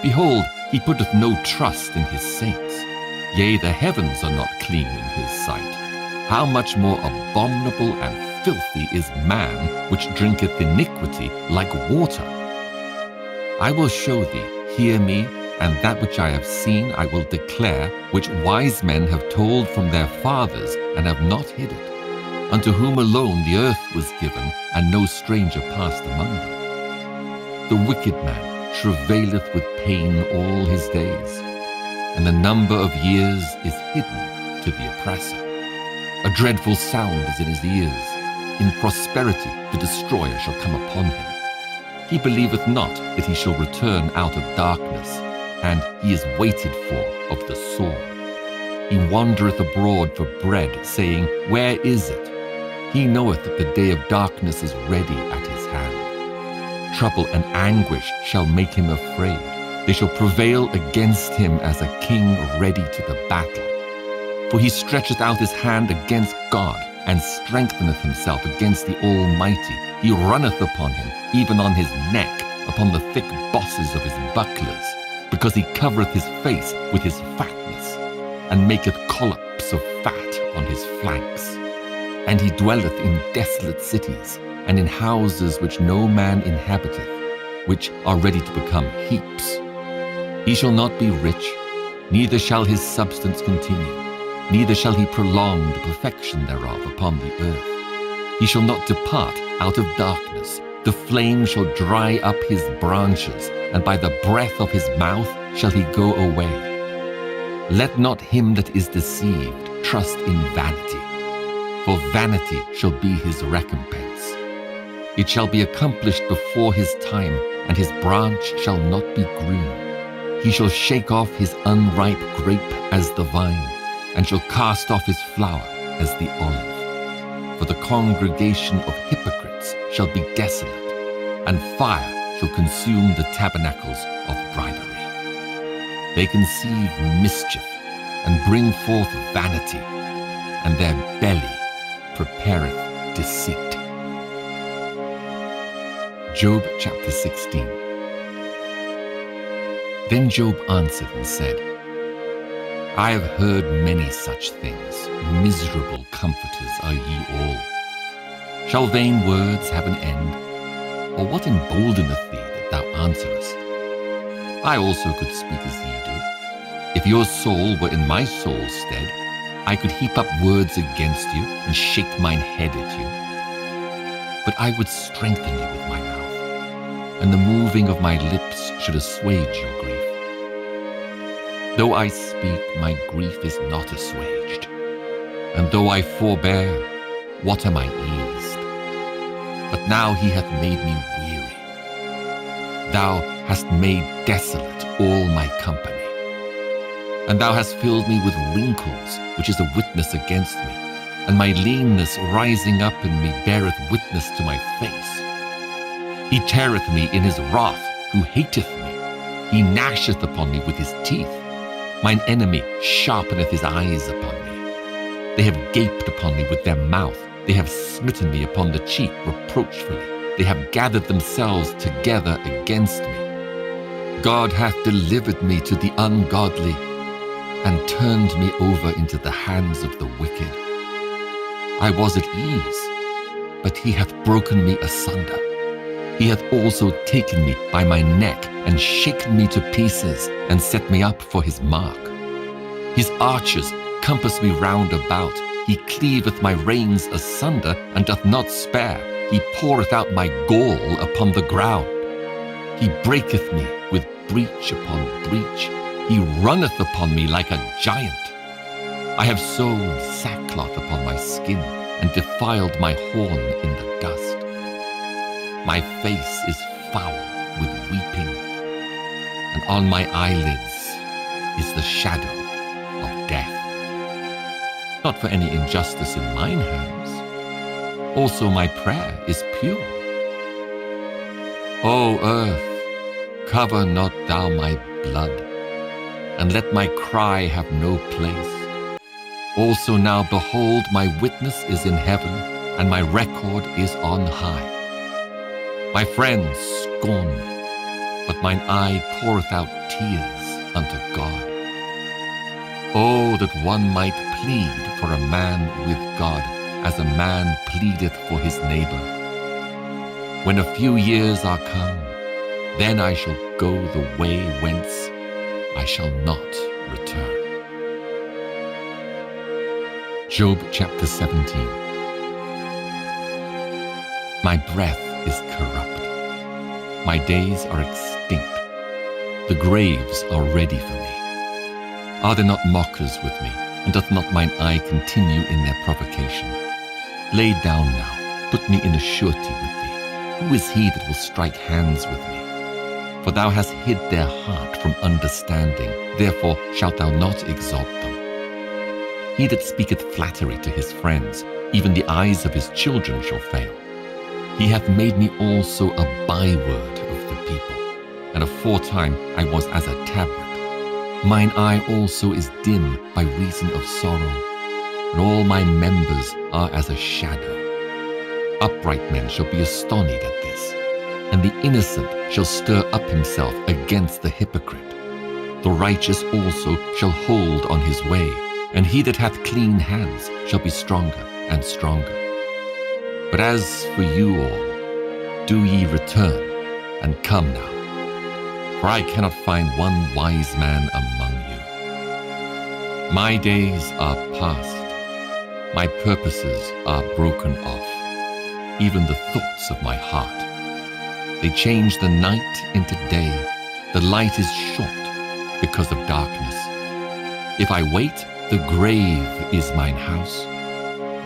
Behold, he putteth no trust in his saints. Yea, the heavens are not clean in his sight. How much more abominable and filthy is man, which drinketh iniquity like water? I will show thee, hear me, and that which I have seen I will declare, which wise men have told from their fathers, and have not hid it, unto whom alone the earth was given, and no stranger passed among them. The wicked man travaileth with pain all his days, and the number of years is hidden to the oppressor. A dreadful sound is in his ears. In prosperity the destroyer shall come upon him. He believeth not that he shall return out of darkness, and he is waited for of the sword. He wandereth abroad for bread, saying, Where is it? He knoweth that the day of darkness is ready at his hand. Trouble and anguish shall make him afraid. They shall prevail against him as a king ready to the battle. For he stretcheth out his hand against God, and strengtheneth himself against the Almighty. He runneth upon him, even on his neck, upon the thick bosses of his bucklers, because he covereth his face with his fatness, and maketh collops of fat on his flanks. And he dwelleth in desolate cities, and in houses which no man inhabiteth, which are ready to become heaps. He shall not be rich, neither shall his substance continue, neither shall he prolong the perfection thereof upon the earth. He shall not depart out of darkness, the flame shall dry up his branches, and by the breath of his mouth shall he go away. Let not him that is deceived trust in vanity, for vanity shall be his recompense. It shall be accomplished before his time, and his branch shall not be green. He shall shake off his unripe grape as the vine, and shall cast off his flower as the olive. For the congregation of hypocrites shall be desolate, and fire shall consume the tabernacles of bribery. They conceive mischief, and bring forth vanity, and their belly prepareth deceit. Job chapter 16. Then Job answered and said, I have heard many such things. Miserable comforters are ye all. Shall vain words have an end? Or what emboldeneth thee that thou answerest? I also could speak as ye do. If your soul were in my soul's stead, I could heap up words against you and shake mine head at you. But I would strengthen you with my mouth, and the moving of my lips should assuage your grief. Though I speak, my grief is not assuaged, and though I forbear, what am I eased? But now he hath made me weary. Thou hast made desolate all my company. And thou hast filled me with wrinkles, which is a witness against me, and my leanness rising up in me beareth witness to my face. He teareth me in his wrath, who hateth me. He gnasheth upon me with his teeth. Mine enemy sharpeneth his eyes upon me. They have gaped upon me with their mouth. They have smitten me upon the cheek reproachfully. They have gathered themselves together against me. God hath delivered me to the ungodly, and turned me over into the hands of the wicked. I was at ease, but he hath broken me asunder. He hath also taken me by my neck, and shaken me to pieces, and set me up for his mark. His archers compass me round about. He cleaveth my reins asunder, and doth not spare. He poureth out my gall upon the ground. He breaketh me with breach upon breach. He runneth upon me like a giant. I have sown sackcloth upon my skin, and defiled my horn in the dust. My face is foul with weeping, and on my eyelids is the shadow of death. Not for any injustice in mine hands. Also my prayer is pure. O earth, cover not thou my blood, and let my cry have no place. Also now behold, my witness is in heaven, and my record is on high. My friends scorn me, but mine eye poureth out tears unto God. Oh, that one might plead for a man with God, as a man pleadeth for his neighbor. When a few years are come, then I shall go the way whence I shall not return. Job chapter 17. My breath is corrupt. My days are extinct. The graves are ready for me. Are there not mockers with me, and doth not mine eye continue in their provocation? Lay down now, put me in a surety with thee. Who is he that will strike hands with me? For thou hast hid their heart from understanding, therefore shalt thou not exalt them. He that speaketh flattery to his friends, even the eyes of his children shall fail. He hath made me also a byword of the people, and aforetime I was as a tabret. Mine eye also is dim by reason of sorrow, and all my members are as a shadow. Upright men shall be astonished at this, and the innocent shall stir up himself against the hypocrite. The righteous also shall hold on his way, and he that hath clean hands shall be stronger and stronger. But as for you all, do ye return, and come now, for I cannot find one wise man among you. My days are past, my purposes are broken off, even the thoughts of my heart. They change the night into day, the light is short because of darkness. If I wait, the grave is mine house.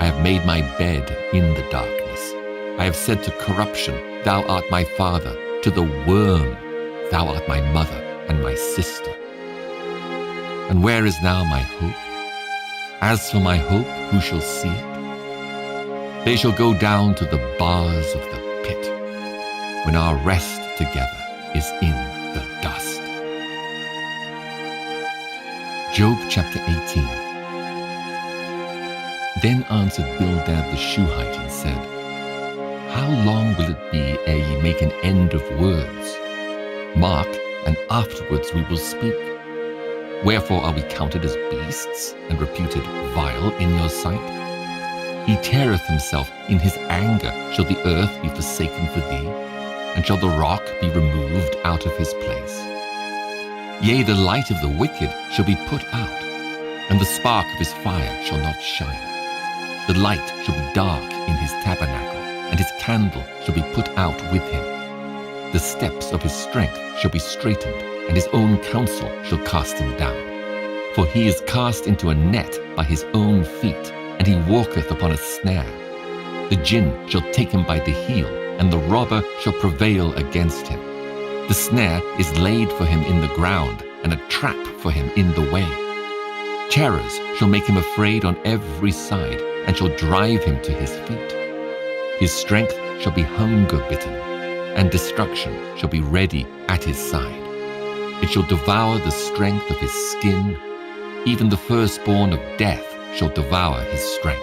I have made my bed in the darkness. I have said to corruption, thou art my father, to the worm, thou art my mother and my sister. And where is now my hope? As for my hope, who shall see it? They shall go down to the bars of the pit, when our rest together is in the dust. Job chapter 18. Then answered Bildad the Shuhite and said, How long will it be ere ye make an end of words? Mark, and afterwards we will speak. Wherefore are we counted as beasts, and reputed vile in your sight? He teareth himself in his anger. Shall the earth be forsaken for thee? And shall the rock be removed out of his place? Yea, the light of the wicked shall be put out, and the spark of his fire shall not shine. The light shall be dark in his tabernacle, and his candle shall be put out with him. The steps of his strength shall be straitened, and his own counsel shall cast him down. For he is cast into a net by his own feet, and he walketh upon a snare. The jinn shall take him by the heel, and the robber shall prevail against him. The snare is laid for him in the ground, and a trap for him in the way. Terrors shall make him afraid on every side, and shall drive him to his feet. His strength shall be hunger-bitten, and destruction shall be ready at his side. It shall devour the strength of his skin, even the firstborn of death shall devour his strength.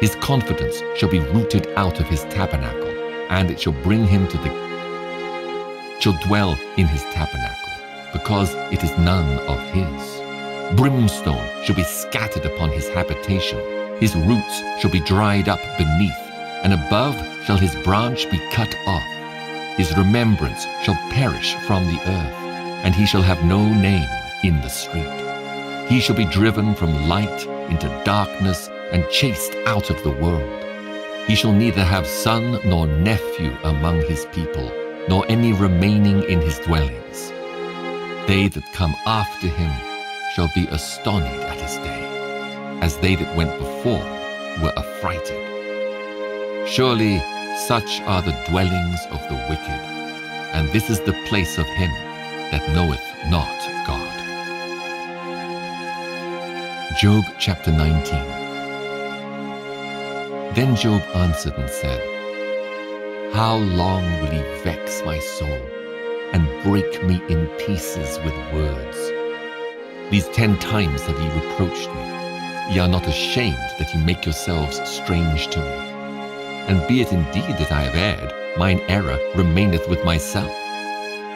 His confidence shall be rooted out of his tabernacle, and it shall bring him to shall dwell in his tabernacle, because it is none of his. Brimstone shall be scattered upon his habitation, his roots shall be dried up beneath, and above shall his branch be cut off. His remembrance shall perish from the earth, and he shall have no name in the street. He shall be driven from light into darkness, and chased out of the world. He shall neither have son nor nephew among his people, nor any remaining in his dwellings. They that come after him shall be astonished at his day, as they that went before were affrighted. Surely such are the dwellings of the wicked, and this is the place of him that knoweth not God. Job chapter 19. Then Job answered and said, How long will he vex my soul, and break me in pieces with words? These 10 times have ye reproached me. Ye are not ashamed that ye make yourselves strange to me. And be it indeed that I have erred, mine error remaineth with myself.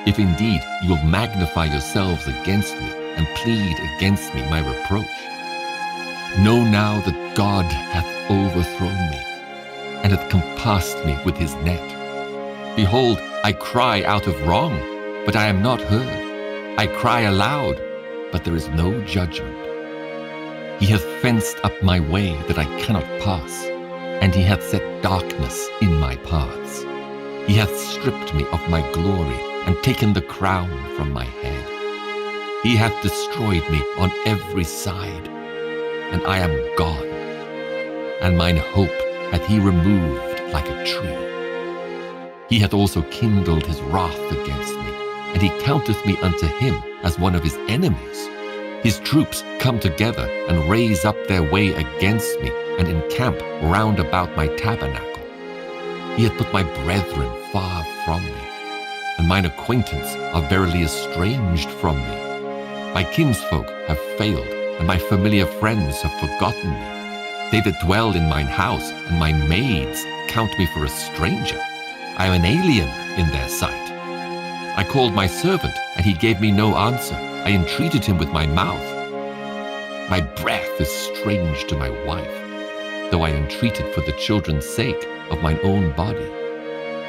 If indeed ye will magnify yourselves against me, and plead against me my reproach. Know now that God hath overthrown me, and hath compassed me with his net. Behold, I cry out of wrong, but I am not heard. I cry aloud, but there is no judgment. He hath fenced up my way that I cannot pass, and he hath set darkness in my paths. He hath stripped me of my glory, and taken the crown from my head. He hath destroyed me on every side, and I am gone, and mine hope hath he removed like a tree. He hath also kindled his wrath against me, and he counteth me unto him as one of his enemies. His troops come together and raise up their way against me, and encamp round about my tabernacle. He hath put my brethren far from me, and mine acquaintance are verily estranged from me. My kinsfolk have failed, and my familiar friends have forgotten me. They that dwell in mine house, and my maids count me for a stranger. I am an alien in their sight. I called my servant, and he gave me no answer. I entreated him with my mouth. My breath is strange to my wife, though I entreated for the children's sake of mine own body.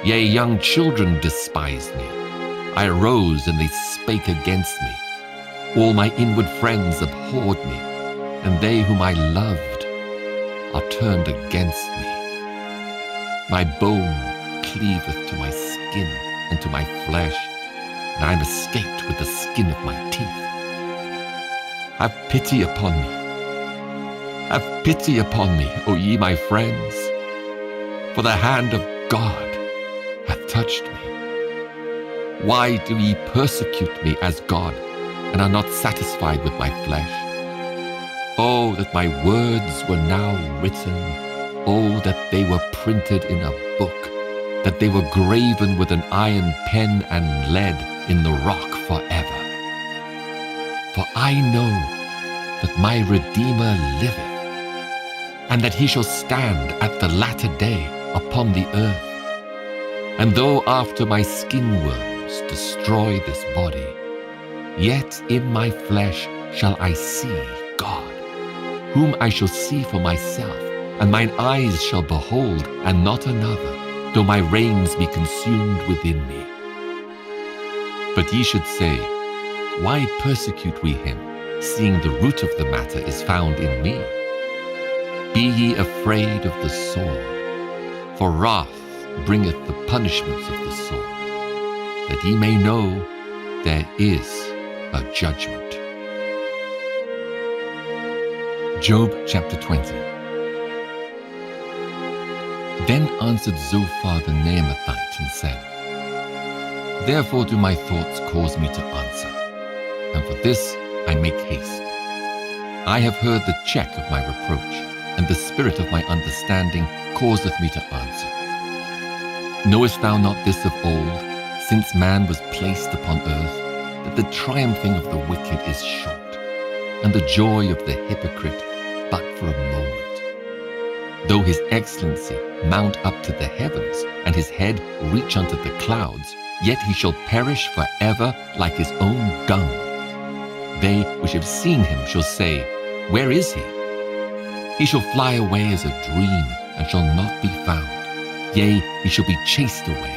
Yea, young children despised me. I arose, and they spake against me. All my inward friends abhorred me, and they whom I loved are turned against me. My bone cleaveth to my skin and to my flesh, and I am escaped with the skin of my teeth. Have pity upon me. Have pity upon me, O ye my friends, for the hand of God hath touched me. Why do ye persecute me as God, and are not satisfied with my flesh? Oh, that my words were now written. Oh, that they were printed in a book, that they were graven with an iron pen and lead in the rock forever. For I know that my Redeemer liveth, and that he shall stand at the latter day upon the earth. And though after my skin worms destroy this body, yet in my flesh shall I see God, whom I shall see for myself, and mine eyes shall behold, and not another, though my reins be consumed within me. But ye should say, why persecute we him, seeing the root of the matter is found in me? Be ye afraid of the sword, for wrath bringeth the punishments of the sword, that ye may know there is a judgment. Job chapter 20. Then answered Zophar the Naamathite and said, Therefore do my thoughts cause me to answer, and for this I make haste. I have heard the check of my reproach, and the spirit of my understanding causeth me to answer. Knowest thou not this of old, since man was placed upon earth, that the triumphing of the wicked is short, and the joy of the hypocrite but for a moment? Though his excellency mount up to the heavens, and his head reach unto the clouds, yet he shall perish forever like his own dung. They which have seen him shall say, Where is he? He shall fly away as a dream, and shall not be found. Yea, he shall be chased away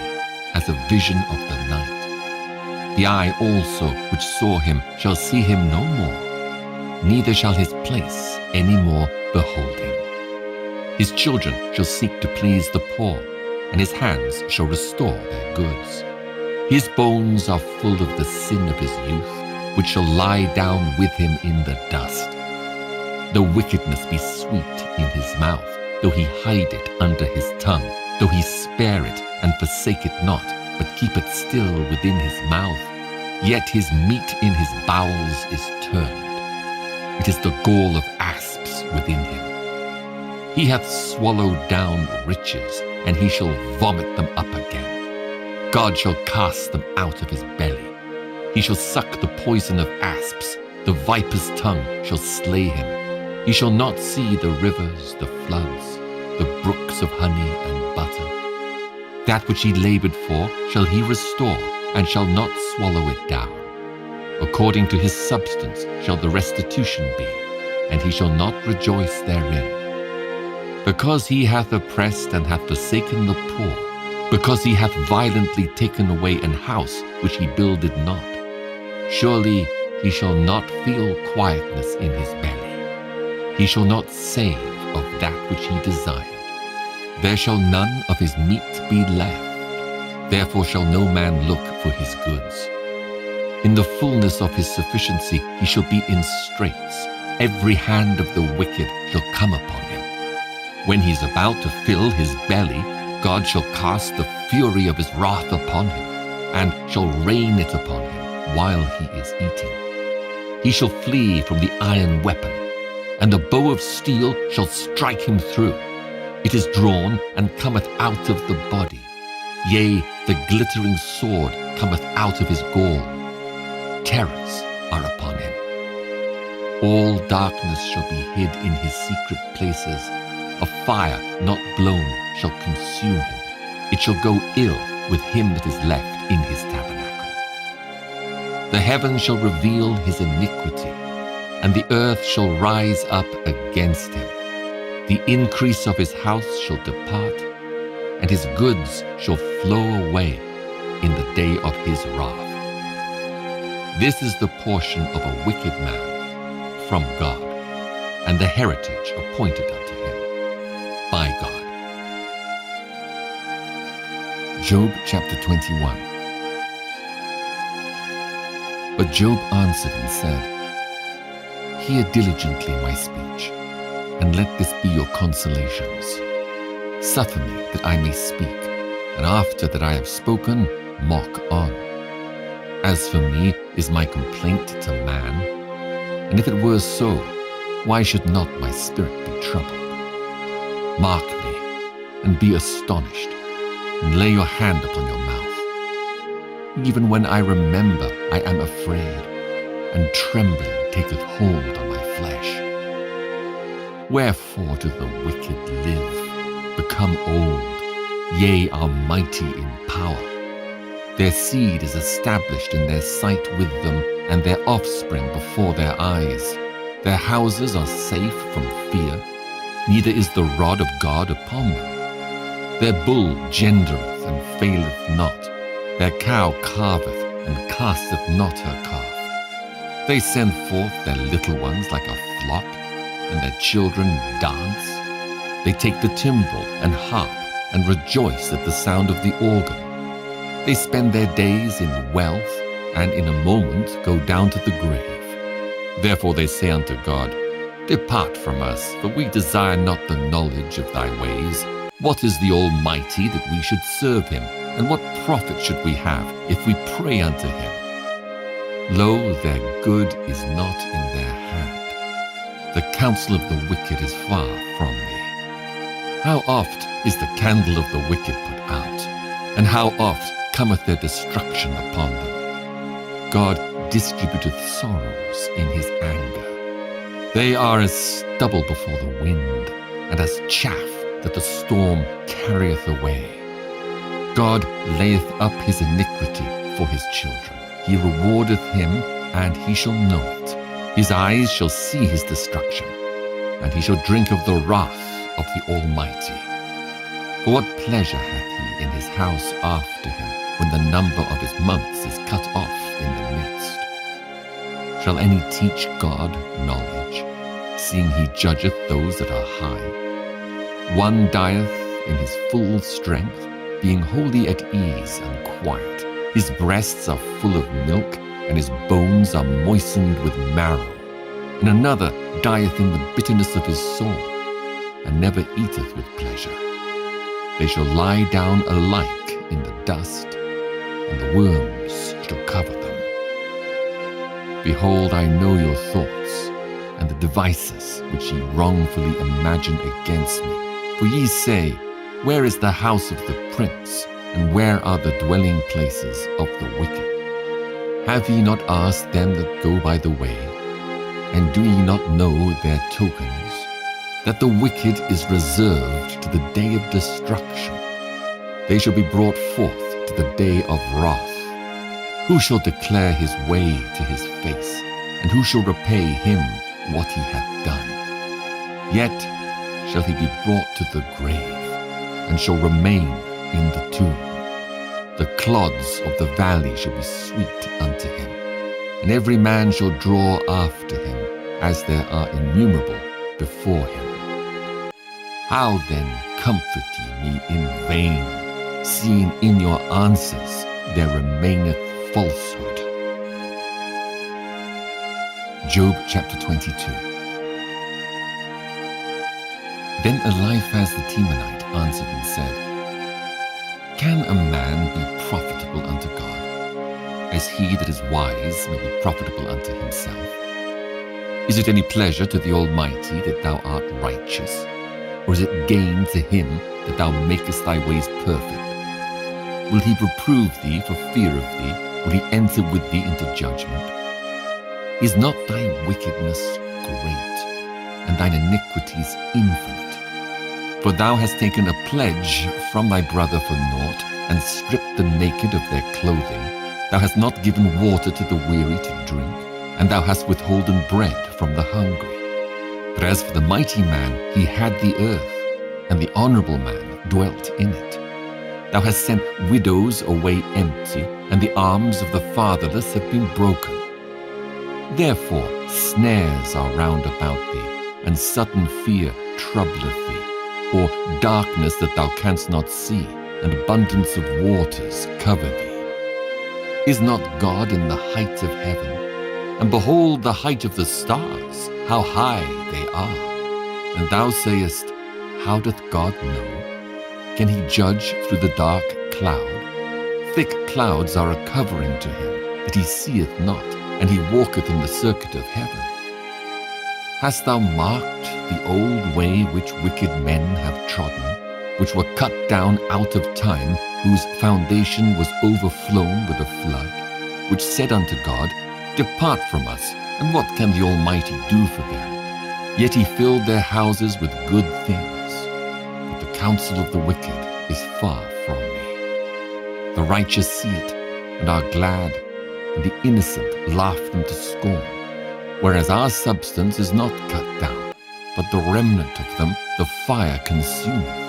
as a vision of the night. The eye also which saw him shall see him no more, neither shall his place any more behold him. His children shall seek to please the poor, and his hands shall restore their goods. His bones are full of the sin of his youth, which shall lie down with him in the dust. Though wickedness be sweet in his mouth, though he hide it under his tongue, though he spare it and forsake it not, but keep it still within his mouth, yet his meat in his bowels is turned. It is the gall of asps within him. He hath swallowed down riches, and he shall vomit them up again. God shall cast them out of his belly. He shall suck the poison of asps. The viper's tongue shall slay him. He shall not see the rivers, the floods, the brooks of honey and butter. That which he labored for shall he restore, and shall not swallow it down. According to his substance shall the restitution be, and he shall not rejoice therein. Because he hath oppressed and hath forsaken the poor, because he hath violently taken away an house which he builded not, surely he shall not feel quietness in his belly. He shall not save of that which he desired. There shall none of his meat be left. Therefore shall no man look for his goods. In the fullness of his sufficiency he shall be in straits. Every hand of the wicked shall come upon him. When he is about to fill his belly, God shall cast the fury of his wrath upon him, and shall rain it upon him while he is eating. He shall flee from the iron weapon, and the bow of steel shall strike him through. It is drawn and cometh out of the body. Yea, the glittering sword cometh out of his gall. Terrors are upon him. All darkness shall be hid in his secret places. A fire not blown shall consume him. It shall go ill with him that is left in his tabernacle. The heavens shall reveal his iniquity, and the earth shall rise up against him. The increase of his house shall depart, and his goods shall flow away in the day of his wrath. This is the portion of a wicked man from God, and the heritage appointed unto him by God. Job chapter 21. But Job answered and said, Hear diligently my speech, and let this be your consolations. Suffer me that I may speak, and after that I have spoken, mock on. As for me, is my complaint to man? And if it were so, why should not my spirit be troubled? Mark me, and be astonished, and lay your hand upon your mouth. Even when I remember, I am afraid, and trembling taketh hold on my flesh. Wherefore do the wicked live, become old, yea, are mighty in power? Their seed is established in their sight with them, and their offspring before their eyes. Their houses are safe from fear, neither is the rod of God upon them. Their bull gendereth and faileth not. Their cow calveth and casteth not her calf. They send forth their little ones like a flock, and their children dance. They take the timbrel and harp, and rejoice at the sound of the organ. They spend their days in wealth, and in a moment go down to the grave. Therefore they say unto God, Depart from us, for we desire not the knowledge of thy ways. What is the Almighty that we should serve him? And what profit should we have if we pray unto him? Lo, their good is not in their hand. The counsel of the wicked is far from me. How oft is the candle of the wicked put out, and how oft cometh their destruction upon them? God distributeth sorrows in his anger. They are as stubble before the wind, and as chaff that the storm carrieth away. God layeth up his iniquity for his children. He rewardeth him, and he shall know it. His eyes shall see his destruction, and he shall drink of the wrath of the Almighty. For what pleasure hath he in his house after him, when the number of his months is cut off in the midst? Shall any teach God knowledge, seeing he judgeth those that are high? One dieth in his full strength, being wholly at ease and quiet. His breasts are full of milk, and his bones are moistened with marrow. And another dieth in the bitterness of his soul, and never eateth with pleasure. They shall lie down alike in the dust, and the worms shall cover them. Behold, I know your thoughts, and the devices which ye wrongfully imagine against me. For ye say, Where is the house of the prince, and where are the dwelling places of the wicked? Have ye not asked them that go by the way? And do ye not know their tokens? That the wicked is reserved to the day of destruction. They shall be brought forth to the day of wrath. Who shall declare his way to his face? And who shall repay him what he hath done? Yet shall he be brought to the grave, and shall remain in the tomb. The clods of the valley shall be sweet unto him, and every man shall draw after him, as there are innumerable before him. How then comfort ye me in vain, seeing in your answers there remaineth falsehood? Job chapter 22. Then Eliphaz the Temanite answered and said, Can a man be profitable unto God, as he that is wise may be profitable unto himself? Is it any pleasure to the Almighty that thou art righteous? Or is it gain to him that thou makest thy ways perfect? Will he reprove thee for fear of thee? Will he enter with thee into judgment? Is not thy wickedness great, and thine iniquities infinite? For thou hast taken a pledge from thy brother for naught, and stripped the naked of their clothing. Thou hast not given water to the weary to drink, and thou hast withholden bread from the hungry. But as for the mighty man, he had the earth, and the honorable man dwelt in it. Thou hast sent widows away empty, and the arms of the fatherless have been broken. Therefore snares are round about thee, and sudden fear troubleth thee, or darkness that thou canst not see, and abundance of waters cover thee. Is not God in the height of heaven? And behold the height of the stars, how high they are. And thou sayest, how doth God know? Can he judge through the dark cloud? Thick clouds are a covering to him, that he seeth not, and he walketh in the circuit of heaven. Hast thou marked the old way which wicked men have trodden, which were cut down out of time, whose foundation was overflown with a flood, which said unto God, Depart from us, and what can the Almighty do for them? Yet he filled their houses with good things. But the counsel of the wicked is far from me. The righteous see it, and are glad, and the innocent laugh them to scorn. Whereas our substance is not cut down, but the remnant of them the fire consumeth.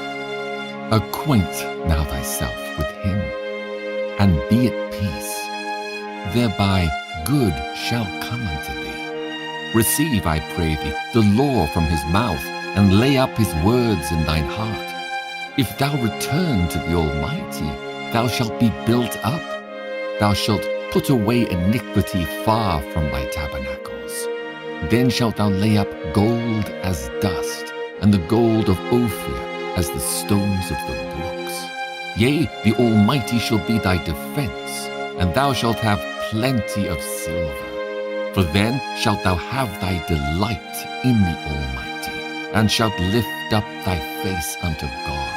Acquaint now thyself with him, and be at peace. Thereby good shall come unto thee. Receive, I pray thee, the law from his mouth, and lay up his words in thine heart. If thou return to the Almighty, thou shalt be built up. Thou shalt put away iniquity far from thy tabernacles. Then shalt thou lay up gold as dust, and the gold of Ophir as the stones of the brooks. Yea, the Almighty shall be thy defense, and thou shalt have plenty of silver. For then shalt thou have thy delight in the Almighty, and shalt lift up thy face unto God.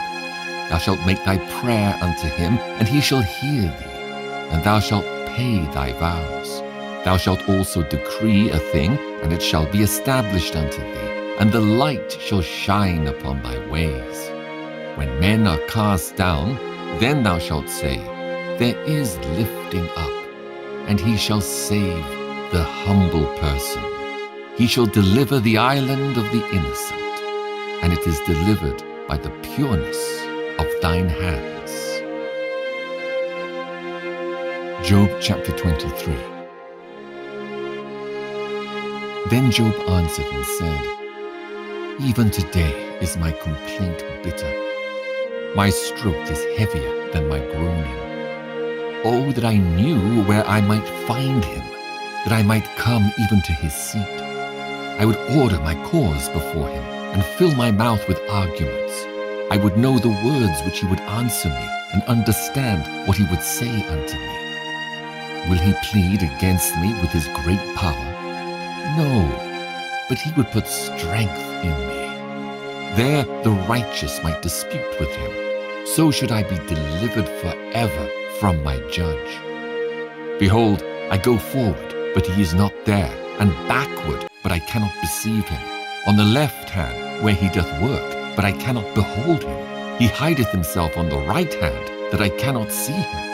Thou shalt make thy prayer unto him, and he shall hear thee, and thou shalt pay thy vows. Thou shalt also decree a thing, and it shall be established unto thee, and the light shall shine upon thy ways. When men are cast down, then thou shalt say, There is lifting up, and he shall save the humble person. He shall deliver the island of the innocent, and it is delivered by the pureness of thine hands. Job chapter 23. Then Job answered and said, Even today is my complaint bitter. My stroke is heavier than my groaning. Oh, that I knew where I might find him, that I might come even to his seat. I would order my cause before him, and fill my mouth with arguments. I would know the words which he would answer me, and understand what he would say unto me. Will he plead against me with his great power? No, but he would put strength in me. There the righteous might dispute with him. So should I be delivered forever from my judge. Behold, I go forward, but he is not there, and backward, but I cannot perceive him. On the left hand, where he doth work, but I cannot behold him. He hideth himself on the right hand, that I cannot see him.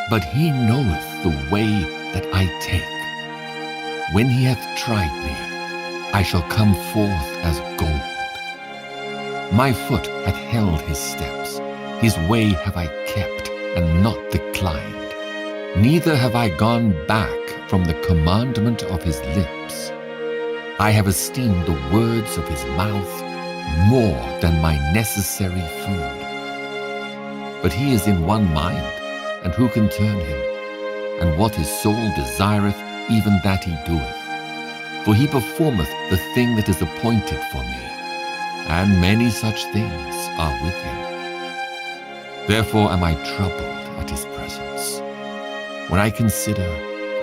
But he knoweth the way that I take. When he hath tried me, I shall come forth as gold. My foot hath held his steps. His way have I kept, and not declined. Neither have I gone back from the commandment of his lips. I have esteemed the words of his mouth more than my necessary food. But he is in one mind, and who can turn him? And what his soul desireth, even that he doeth. For he performeth the thing that is appointed for me, and many such things are with him. Therefore am I troubled at his presence. When I consider,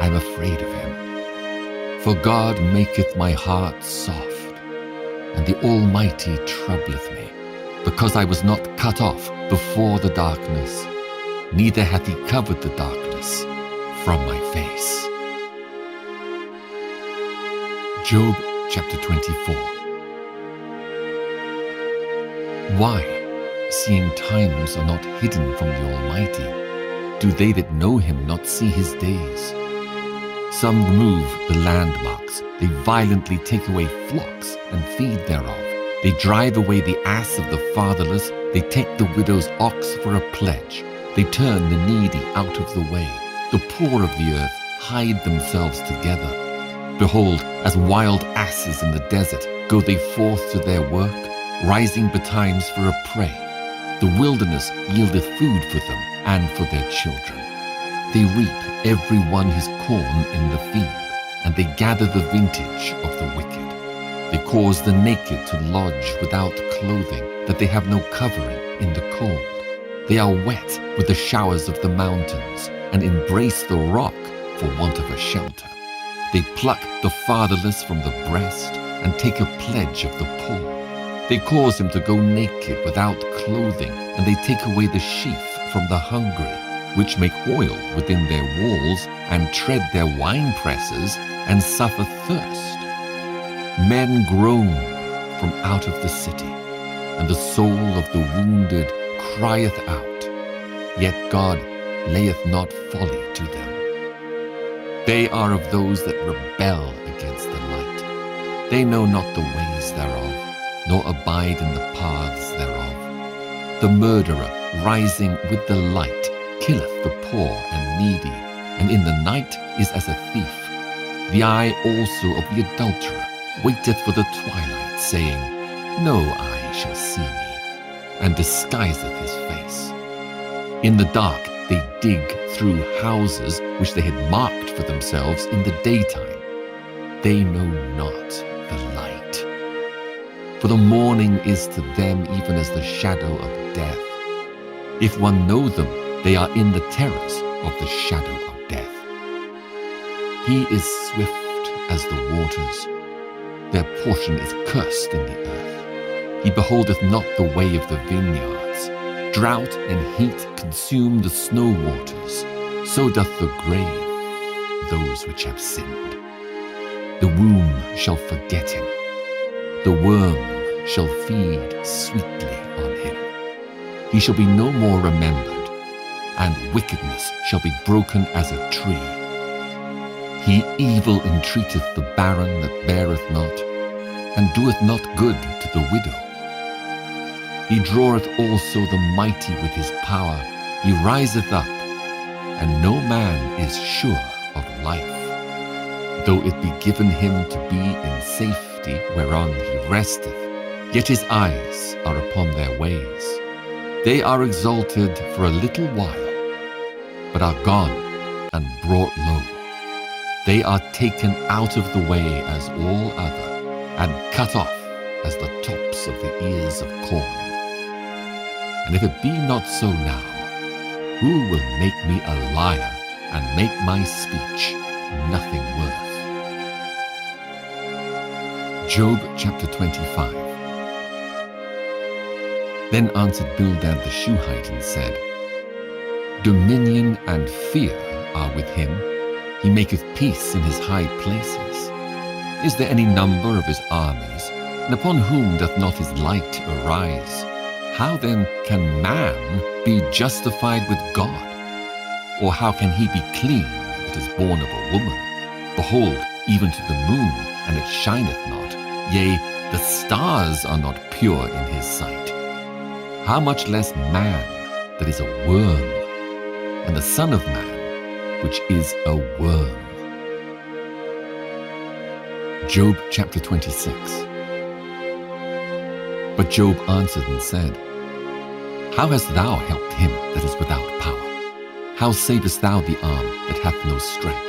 I am afraid of him. For God maketh my heart soft, and the Almighty troubleth me, because I was not cut off before the darkness, neither hath he covered the darkness from my face. Job chapter 24. Why, seeing times are not hidden from the Almighty, do they that know him not see his days? Some remove the landmarks, they violently take away flocks and feed thereof. They drive away the ass of the fatherless, they take the widow's ox for a pledge. They turn the needy out of the way. The poor of the earth hide themselves together. Behold, as wild asses in the desert go they forth to their work, rising betimes for a prey. The wilderness yieldeth food for them and for their children. They reap every one his corn in the field, and they gather the vintage of the wicked. They cause the naked to lodge without clothing, that they have no covering in the cold. They are wet with the showers of the mountains, and embrace the rock for want of a shelter. They pluck the fatherless from the breast, and take a pledge of the poor. They cause him to go naked without clothing, and they take away the sheaf from the hungry, which make oil within their walls, and tread their winepresses, and suffer thirst. Men groan from out of the city, and the soul of the wounded crieth out, yet God layeth not folly to them. They are of those that rebel against the light. They know not the ways thereof, nor abide in the paths thereof. The murderer, rising with the light, killeth the poor and needy, and in the night is as a thief. The eye also of the adulterer waiteth for the twilight, saying, No eye shall see me, and disguiseth his face. In the dark they dig through houses which they had marked for themselves in the daytime. They know not the light. For the morning is to them even as the shadow of death. If one know them, they are in the terrors of the shadow of death. He is swift as the waters. Their portion is cursed in the earth. He beholdeth not the way of the vineyards. Drought and heat consume the snow waters. So doth the grave those which have sinned. The womb shall forget him. The worm shall feed sweetly on him. He shall be no more remembered, and wickedness shall be broken as a tree. He evil entreateth the barren that beareth not, and doeth not good to the widow. He draweth also the mighty with his power. He riseth up, and no man is sure of life. Though it be given him to be in safety whereon he resteth, yet his eyes are upon their ways. They are exalted for a little while, but are gone and brought low. They are taken out of the way as all other, and cut off as the tops of the ears of corn. And if it be not so now, who will make me a liar and make my speech nothing worth? Job chapter 25. Then answered Bildad the Shuhite and said, Dominion and fear are with him. He maketh peace in his high places. Is there any number of his armies? And upon whom doth not his light arise? How then can man be justified with God? Or how can he be clean that is born of a woman? Behold, even to the moon, and it shineth not. Yea, the stars are not pure in his sight. How much less man that is a worm, and the Son of Man, which is a worm. Job chapter 26. But Job answered and said, How hast thou helped him that is without power? How savest thou the arm that hath no strength?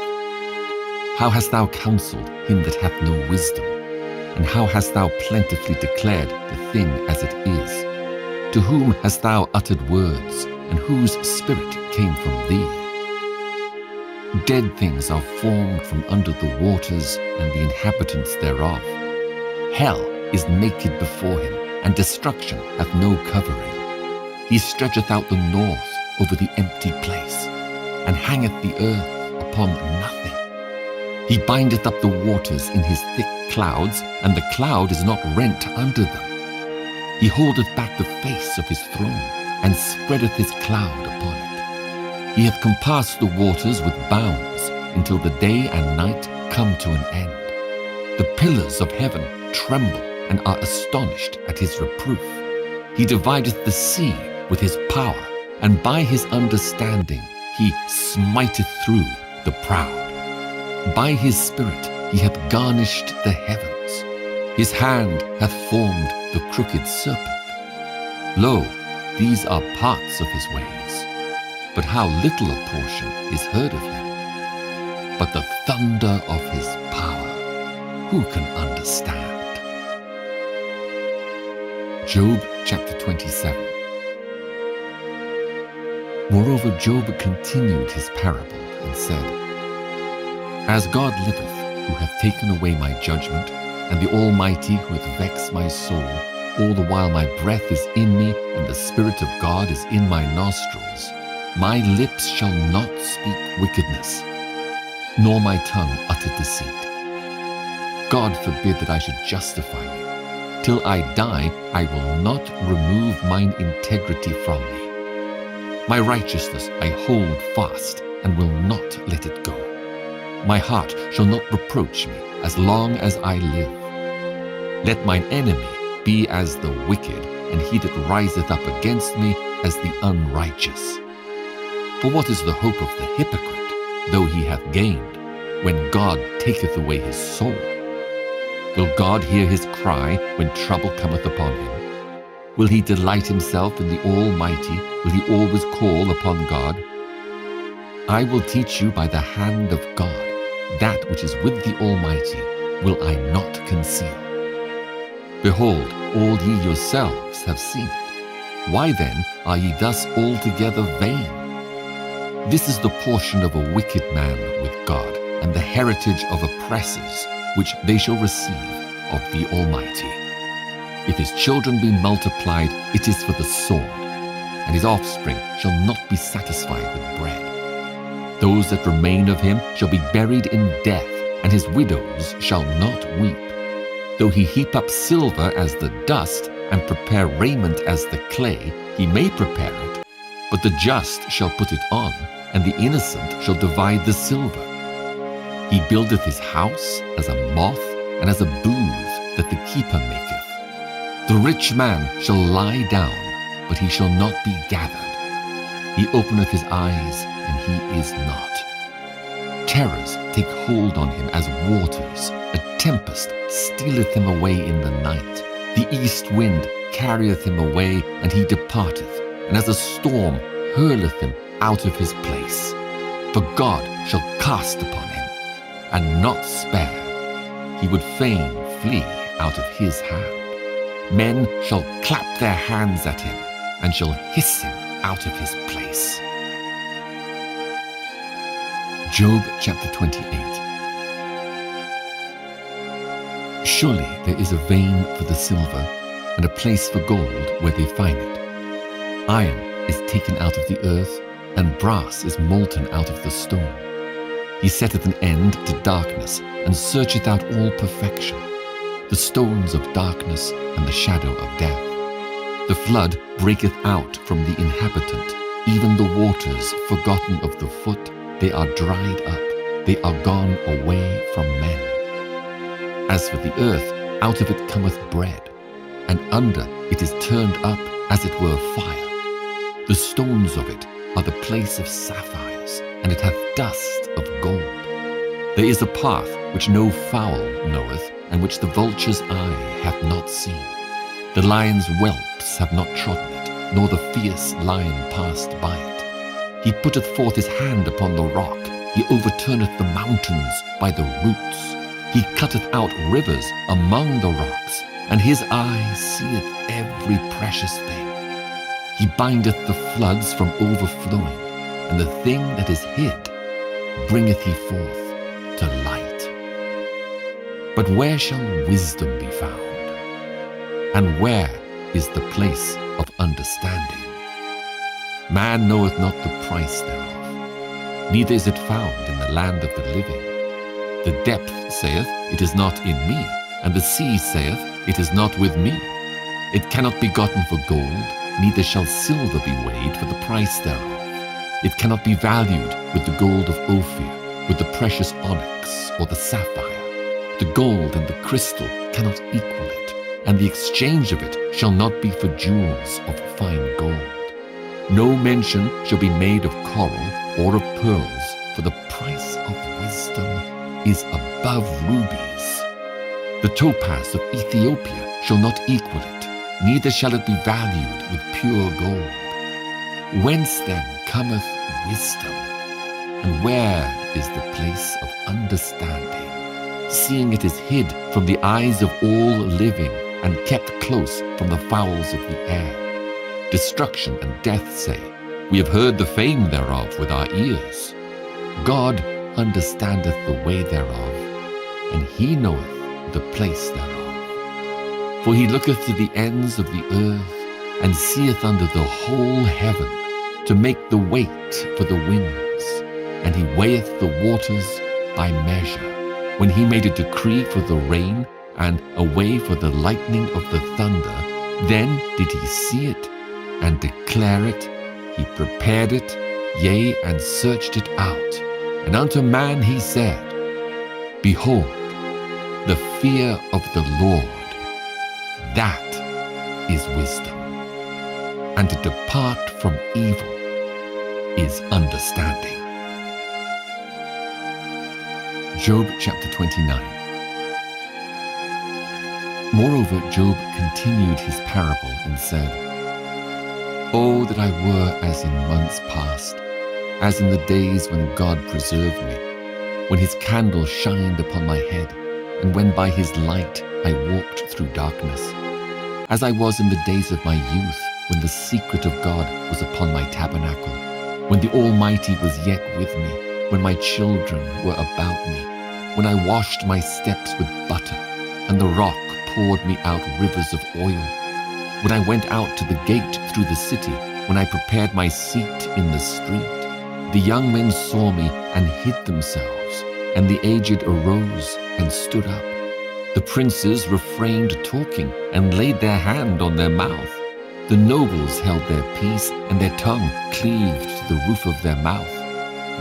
How hast thou counselled him that hath no wisdom? And how hast thou plentifully declared the thing as it is? To whom hast thou uttered words, and whose spirit came from thee? Dead things are formed from under the waters, and the inhabitants thereof. Hell is naked before him, and destruction hath no covering. He stretcheth out the north, over the empty place, and hangeth the earth upon nothing. He bindeth up the waters in his thick clouds, and the cloud is not rent under them. He holdeth back the face of his throne, and spreadeth his cloud upon it. He hath compassed the waters with bounds, until the day and night come to an end. The pillars of heaven tremble, and are astonished at his reproof. He divideth the sea with his power, and by his understanding he smiteth through the proud. By his spirit he hath garnished the heavens. His hand hath formed the crooked serpent. Lo, these are parts of his ways, but how little a portion is heard of him. But the thunder of his power, who can understand? Job chapter 27. Moreover, Job continued his parable and said, As God liveth, who hath taken away my judgment, and the Almighty who hath vexed my soul, all the while my breath is in me, and the Spirit of God is in my nostrils, my lips shall not speak wickedness, nor my tongue utter deceit. God forbid that I should justify you. Till I die, I will not remove mine integrity from me. My righteousness I hold fast, and will not let it go. My heart shall not reproach me as long as I live. Let mine enemy be as the wicked, and he that riseth up against me as the unrighteous. For what is the hope of the hypocrite, though he hath gained, when God taketh away his soul? Will God hear his cry when trouble cometh upon him? Will he delight himself in the Almighty? Will he always call upon God? I will teach you by the hand of God. That which is with the Almighty will I not conceal. Behold, all ye yourselves have seen it. Why then are ye thus altogether vain? This is the portion of a wicked man with God, and the heritage of oppressors, which they shall receive of the Almighty. If his children be multiplied, it is for the sword, and his offspring shall not be satisfied with bread. Those that remain of him shall be buried in death, and his widows shall not weep. Though he heap up silver as the dust, and prepare raiment as the clay, he may prepare it, but the just shall put it on, and the innocent shall divide the silver. He buildeth his house as a moth, and as a booth that the keeper maketh. The rich man shall lie down, but he shall not be gathered. He openeth his eyes, and he is not. Terrors take hold on him as waters. A tempest stealeth him away in the night. The east wind carrieth him away, and he departeth, and as a storm hurleth him out of his place. For God shall cast upon him, and not spare. He would fain flee out of his hand. Men shall clap their hands at him, and shall hiss him out of his place. Job chapter 28. Surely there is a vein for the silver, and a place for gold where they find it. Iron is taken out of the earth, and brass is molten out of the stone. He setteth an end to darkness, and searcheth out all perfection, the stones of darkness and the shadow of death. The flood breaketh out from the inhabitant, even the waters forgotten of the foot, they are dried up, they are gone away from men. As for the earth, out of it cometh bread, and under it is turned up as it were fire. The stones of it are the place of sapphires, and it hath dust of gold. There is a path which no fowl knoweth, and which the vulture's eye hath not seen. The lion's whelps have not trodden it, nor the fierce lion passed by it. He putteth forth his hand upon the rock, he overturneth the mountains by the roots. He cutteth out rivers among the rocks, and his eye seeth every precious thing. He bindeth the floods from overflowing, and the thing that is hid bringeth he forth to light. But where shall wisdom be found? And where is the place of understanding? Man knoweth not the price thereof, neither is it found in the land of the living. The depth saith, It is not in me, and the sea saith, It is not with me. It cannot be gotten for gold, neither shall silver be weighed for the price thereof. It cannot be valued with the gold of Ophir, with the precious onyx or the sapphire. The gold and the crystal cannot equal it, and the exchange of it shall not be for jewels of fine gold. No mention shall be made of coral or of pearls, for the price of wisdom is above rubies. The topaz of Ethiopia shall not equal it, neither shall it be valued with pure gold. Whence then cometh wisdom? And where is the place of understanding? Seeing it is hid from the eyes of all living, and kept close from the fowls of the air. Destruction and death say, We have heard the fame thereof with our ears. God understandeth the way thereof, and he knoweth the place thereof. For he looketh to the ends of the earth, and seeth under the whole heaven, to make the weight for the winds, and he weigheth the waters by measure. When he made a decree for the rain, and a way for the lightning of the thunder, then did he see it, and declare it. He prepared it, yea, and searched it out. And unto man he said, Behold, the fear of the Lord, that is wisdom, and to depart from evil is understanding. Job chapter 29. Moreover, Job continued his parable and said, Oh, that I were as in months past, as in the days when God preserved me, when his candle shined upon my head, and when by his light I walked through darkness, as I was in the days of my youth, when the secret of God was upon my tabernacle, when the Almighty was yet with me, when my children were about me, when I washed my steps with butter, and the rock poured me out rivers of oil, when I went out to the gate through the city, when I prepared my seat in the street. The young men saw me and hid themselves, and the aged arose and stood up. The princes refrained talking and laid their hand on their mouth. The nobles held their peace, and their tongue cleaved to the roof of their mouth.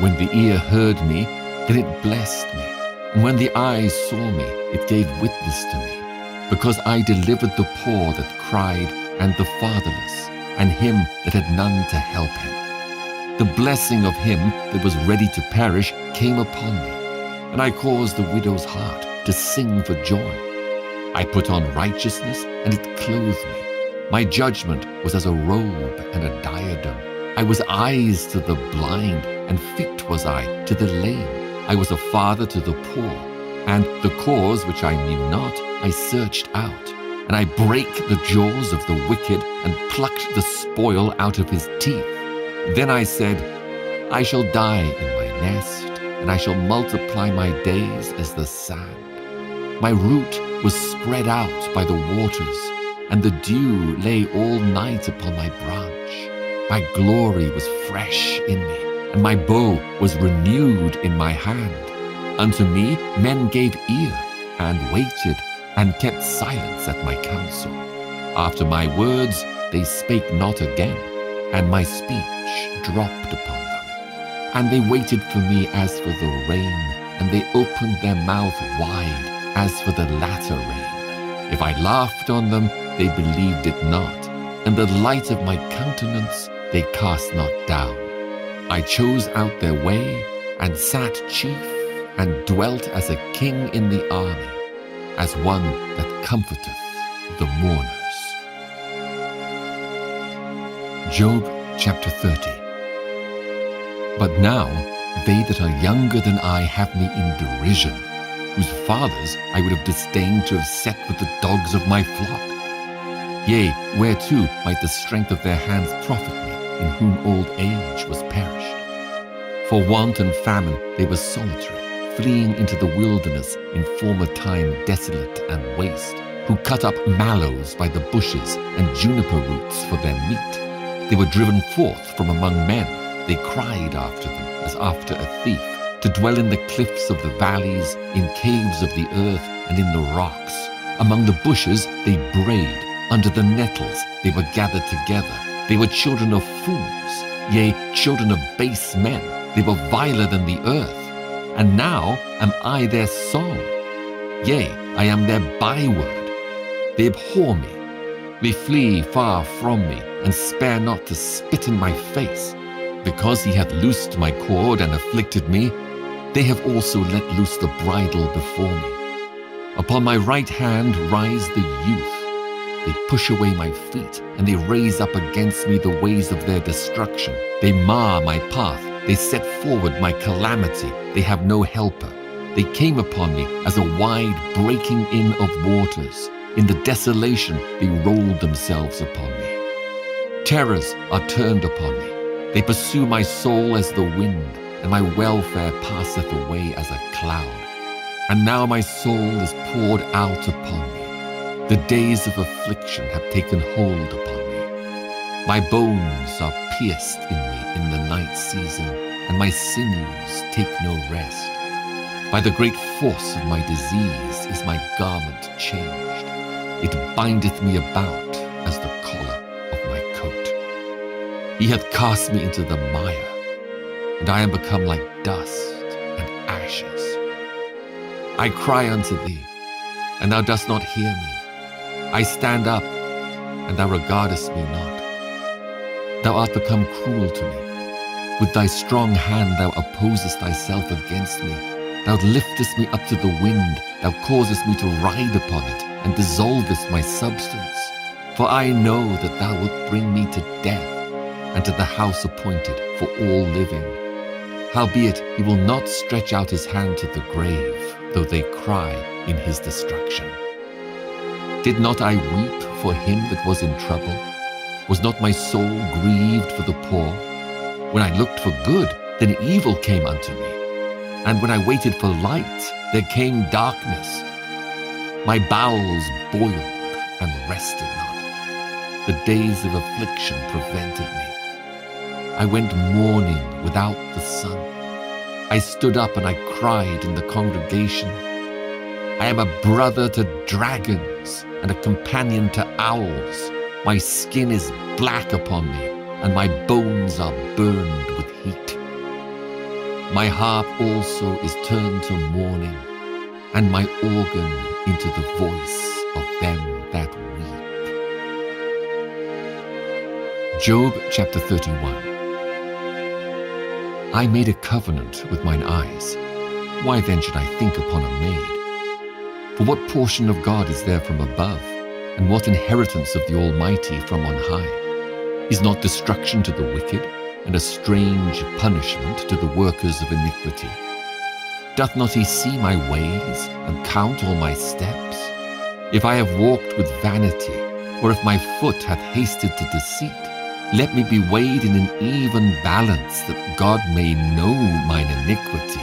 When the ear heard me, then it blessed me, and when the eyes saw me, it gave witness to me, because I delivered the poor that cried, and the fatherless, and him that had none to help him. The blessing of him that was ready to perish came upon me, and I caused the widow's heart to sing for joy. I put on righteousness, and it clothed me. My judgment was as a robe and a diadem. I was eyes to the blind, and feet was I to the lame. I was a father to the poor, and the cause which I knew not I searched out. And I brake the jaws of the wicked, and plucked the spoil out of his teeth. Then I said, I shall die in my nest, and I shall multiply my days as the sand. My root was spread out by the waters, and the dew lay all night upon my branch. My glory was fresh in me, and my bow was renewed in my hand. Unto me men gave ear, and waited, and kept silence at my counsel. After my words they spake not again, and my speech dropped upon them. And they waited for me as for the rain, and they opened their mouth wide as for the latter rain. If I laughed on them, they believed it not, and the light of my countenance they cast not down. I chose out their way, and sat chief, and dwelt as a king in the army, as one that comforteth the mourners. Job chapter 30. But now they that are younger than I have me in derision, whose fathers I would have disdained to have set with the dogs of my flock. Yea, whereto might the strength of their hands profit me, in whom old age was perished? For want and famine they were solitary, fleeing into the wilderness in former time desolate and waste, who cut up mallows by the bushes and juniper roots for their meat. They were driven forth from among men. They cried after them as after a thief, to dwell in the cliffs of the valleys, in caves of the earth, and in the rocks. Among the bushes they brayed, under the nettles they were gathered together. They were children of fools, yea, children of base men. They were viler than the earth. And now am I their song. Yea, I am their byword. They abhor me. They flee far from me, and spare not to spit in my face. Because he hath loosed my cord and afflicted me, they have also let loose the bridle before me. Upon my right hand rise the youth. They push away my feet, and they raise up against me the ways of their destruction. They mar my path. They set forward my calamity. They have no helper. They came upon me as a wide breaking in of waters. In the desolation they rolled themselves upon me. Terrors are turned upon me. They pursue my soul as the wind, and my welfare passeth away as a cloud. And now my soul is poured out upon me. The days of affliction have taken hold upon me. My bones are pierced in me in the night season, and my sinews take no rest. By the great force of my disease is my garment changed. It bindeth me about as the collar of my coat. He hath cast me into the mire, and I am become like dust and ashes. I cry unto thee, and thou dost not hear me. I stand up, and thou regardest me not. Thou art become cruel to me. With thy strong hand thou opposest thyself against me. Thou liftest me up to the wind. Thou causest me to ride upon it, and dissolvest my substance. For I know that thou wilt bring me to death, and to the house appointed for all living. Howbeit he will not stretch out his hand to the grave, though they cry in his destruction. Did not I weep for him that was in trouble? Was not my soul grieved for the poor? When I looked for good, then evil came unto me. And when I waited for light, there came darkness. My bowels boiled and rested not. The days of affliction prevented me. I went mourning without the sun. I stood up and I cried in the congregation. I am a brother to dragons and a companion to owls. My skin is black upon me, and my bones are burned with heat. My harp also is turned to mourning, and my organ into the voice of them that weep. Job chapter 31. I made a covenant with mine eyes. Why then should I think upon a maid? For what portion of God is there from above, and what inheritance of the Almighty from on high? Is not destruction to the wicked, and a strange punishment to the workers of iniquity? Doth not he see my ways, and count all my steps? If I have walked with vanity, or if my foot hath hasted to deceit, let me be weighed in an even balance, that God may know mine iniquity.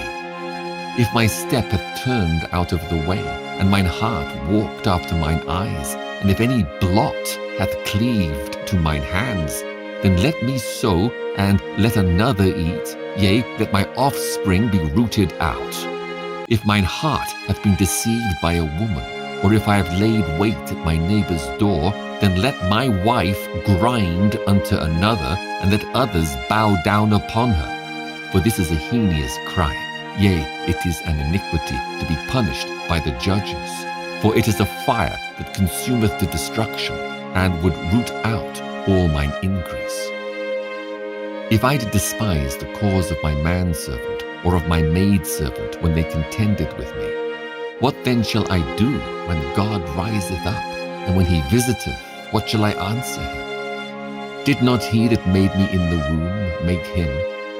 If my step hath turned out of the way, and mine heart walked after mine eyes, and if any blot hath cleaved to mine hands, then let me sow, and let another eat, yea, let my offspring be rooted out. If mine heart hath been deceived by a woman, or if I have laid wait at my neighbour's door, then let my wife grind unto another, and let others bow down upon her. For this is a heinous crime. Yea, it is an iniquity to be punished by the judges. For it is a fire that consumeth to destruction, and would root out all mine increase. If I did despise the cause of my manservant, or of my maidservant, when they contended with me, what then shall I do when God riseth up? And when he visiteth, what shall I answer him? Did not he that made me in the womb make him?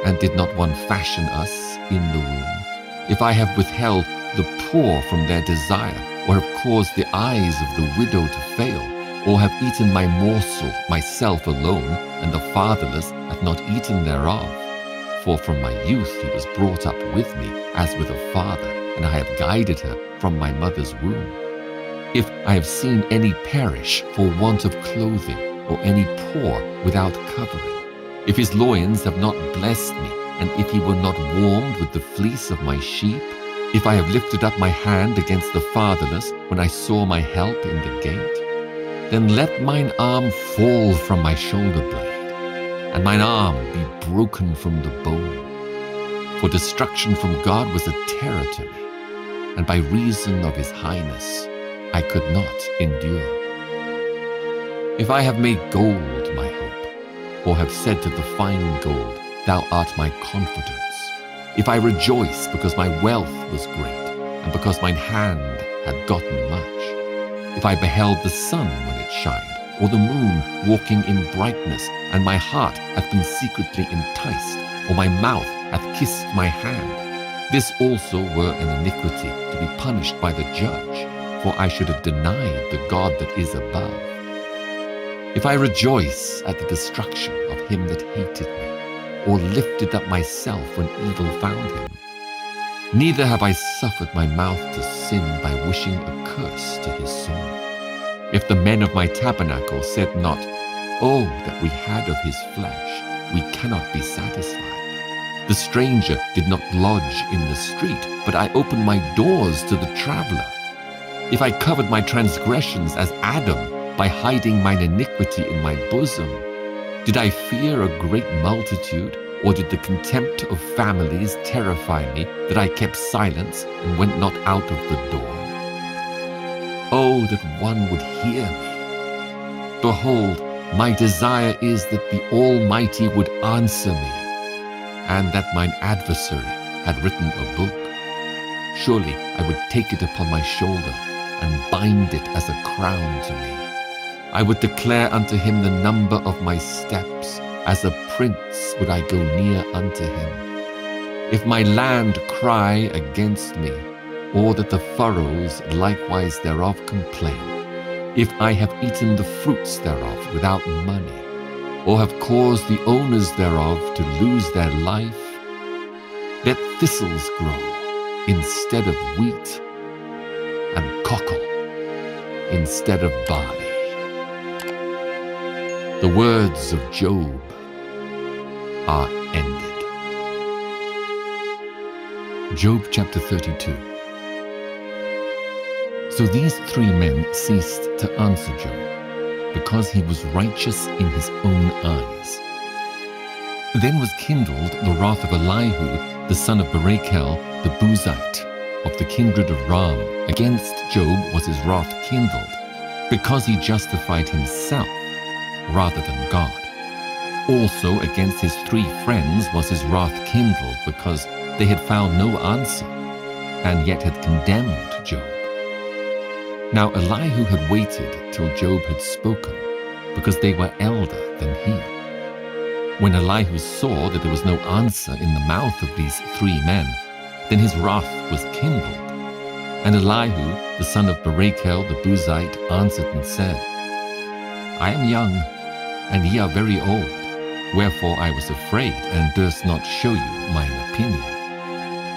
And did not one fashion us in the womb? If I have withheld the poor from their desire, or have caused the eyes of the widow to fail, or have eaten my morsel myself alone, and the fatherless hath not eaten thereof. For from my youth he was brought up with me as with a father, and I have guided her from my mother's womb. If I have seen any perish for want of clothing, or any poor without covering, if his loins have not blessed me, and if he were not warmed with the fleece of my sheep, if I have lifted up my hand against the fatherless when I saw my help in the gate, then let mine arm fall from my shoulder blade, and mine arm be broken from the bone. For destruction from God was a terror to me, and by reason of his highness I could not endure. If I have made gold my hope, or have said to the fine gold, Thou art my confidence, if I rejoice because my wealth was great, and because mine hand had gotten much, if I beheld the sun when it shined, or the moon walking in brightness, and my heart hath been secretly enticed, or my mouth hath kissed my hand, this also were an iniquity to be punished by the judge, for I should have denied the God that is above. If I rejoice at the destruction of him that hated me, or lifted up myself when evil found him, neither have I suffered my mouth to sin by wishing a curse to his soul. If the men of my tabernacle said not, Oh, that we had of his flesh, we cannot be satisfied. The stranger did not lodge in the street, but I opened my doors to the traveler. If I covered my transgressions as Adam, by hiding mine iniquity in my bosom, did I fear a great multitude, or did the contempt of families terrify me, that I kept silence and went not out of the door? Oh, that one would hear me! Behold, my desire is that the Almighty would answer me, and that mine adversary had written a book. Surely I would take it upon my shoulder, and bind it as a crown to me. I would declare unto him the number of my steps, as a prince would I go near unto him. If my land cry against me, or that the furrows likewise thereof complain, if I have eaten the fruits thereof without money, or have caused the owners thereof to lose their life, let thistles grow instead of wheat, and cockle instead of barley. The words of Job are ended. Job chapter 32. So these three men ceased to answer Job, because he was righteous in his own eyes. Then was kindled the wrath of Elihu, the son of Barachel, the Buzite, of the kindred of Ram. Against Job was his wrath kindled, because he justified himself rather than God. Also against his three friends was his wrath kindled, because they had found no answer, and yet had condemned Job. Now Elihu had waited till Job had spoken, because they were elder than he. When Elihu saw that there was no answer in the mouth of these three men, then his wrath was kindled. And Elihu, the son of Barachel the Buzite, answered and said, I am young, and ye are very old, wherefore I was afraid, and durst not show you mine opinion.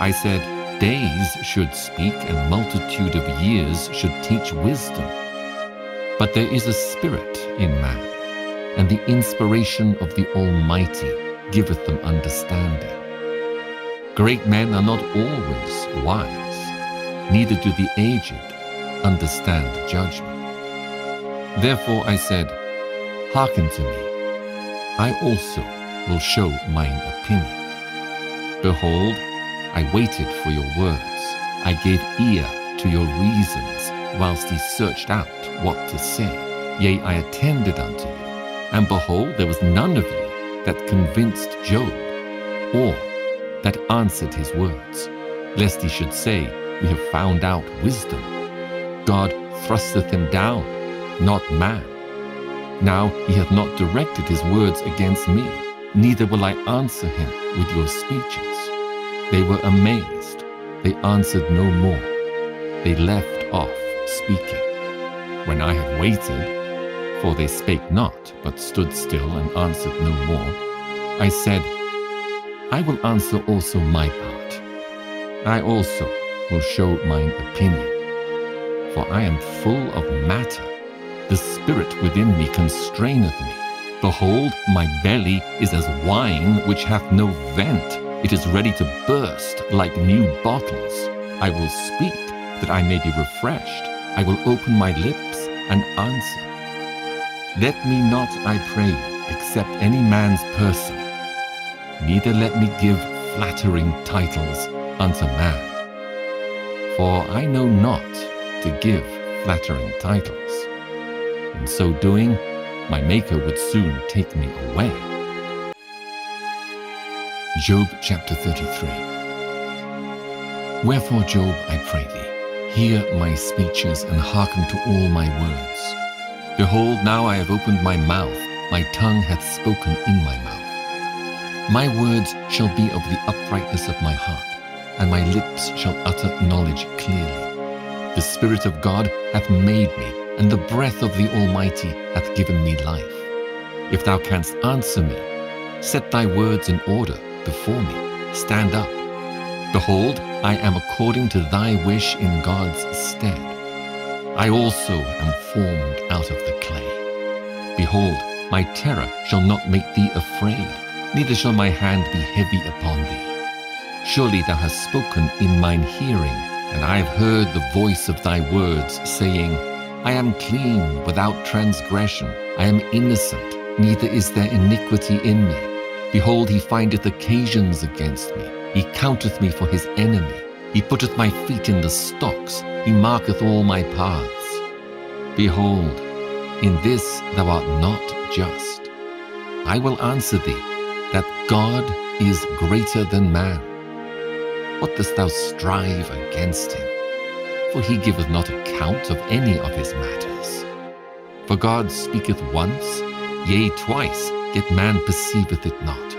I said, Days should speak, and multitude of years should teach wisdom. But there is a spirit in man, and the inspiration of the Almighty giveth them understanding. Great men are not always wise, neither do the aged understand judgment. Therefore I said, Hearken to me, I also will show mine opinion. Behold, I waited for your words, I gave ear to your reasons, whilst he searched out what to say. Yea, I attended unto you, and behold, there was none of you that convinced Job, or that answered his words, lest he should say, We have found out wisdom. God thrusteth him down, not man. Now he hath not directed his words against me, neither will I answer him with your speeches. They were amazed, they answered no more, they left off speaking. When I had waited, for they spake not, but stood still and answered no more, I said, I will answer also my part. I also will show mine opinion, for I am full of matter, The spirit within me constraineth me. Behold, my belly is as wine which hath no vent. It is ready to burst like new bottles. I will speak, that I may be refreshed. I will open my lips and answer. Let me not, I pray, accept any man's person, neither let me give flattering titles unto man. For I know not to give flattering titles. In so doing, my Maker would soon take me away. Job chapter 33. Wherefore, Job, I pray thee, hear my speeches and hearken to all my words. Behold, now I have opened my mouth, my tongue hath spoken in my mouth. My words shall be of the uprightness of my heart, and my lips shall utter knowledge clearly. The Spirit of God hath made me, and the breath of the Almighty hath given me life. If thou canst answer me, set thy words in order before me. Stand up. Behold, I am according to thy wish in God's stead. I also am formed out of the clay. Behold, my terror shall not make thee afraid, neither shall my hand be heavy upon thee. Surely thou hast spoken in mine hearing, and I have heard the voice of thy words, saying, I am clean without transgression, I am innocent, neither is there iniquity in me. Behold, he findeth occasions against me, he counteth me for his enemy. He putteth my feet in the stocks, he marketh all my paths. Behold, in this thou art not just. I will answer thee, that God is greater than man. What dost thou strive against him? For he giveth not account of any of his matters. For God speaketh once, yea, twice, yet man perceiveth it not.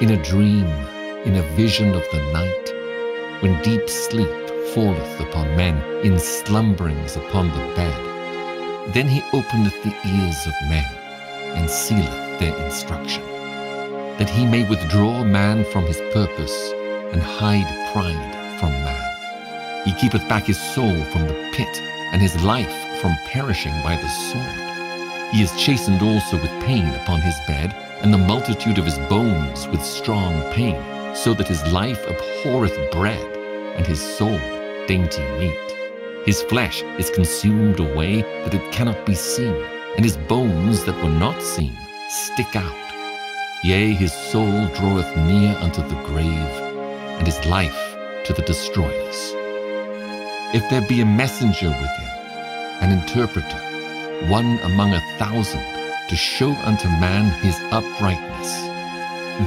In a dream, in a vision of the night, when deep sleep falleth upon men, in slumberings upon the bed, then he openeth the ears of men, and sealeth their instruction, that he may withdraw man from his purpose, and hide pride from man. He keepeth back his soul from the pit, and his life from perishing by the sword. He is chastened also with pain upon his bed, and the multitude of his bones with strong pain, so that his life abhorreth bread, and his soul dainty meat. His flesh is consumed away that it cannot be seen, and his bones that were not seen stick out. Yea, his soul draweth near unto the grave, and his life to the destroyers. If there be a messenger with him, an interpreter, one among 1,000, to show unto man his uprightness,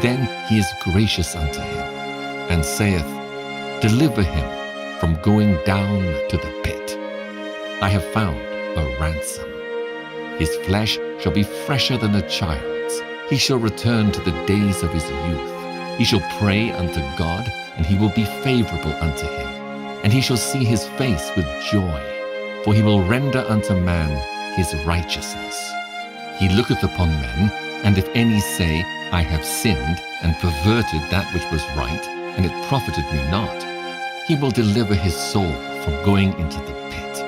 then he is gracious unto him, and saith, Deliver him from going down to the pit. I have found a ransom. His flesh shall be fresher than a child's. He shall return to the days of his youth. He shall pray unto God, and he will be favorable unto him. And he shall see his face with joy, for he will render unto man his righteousness. He looketh upon men, and if any say, I have sinned, and perverted that which was right, and it profited me not, he will deliver his soul from going into the pit,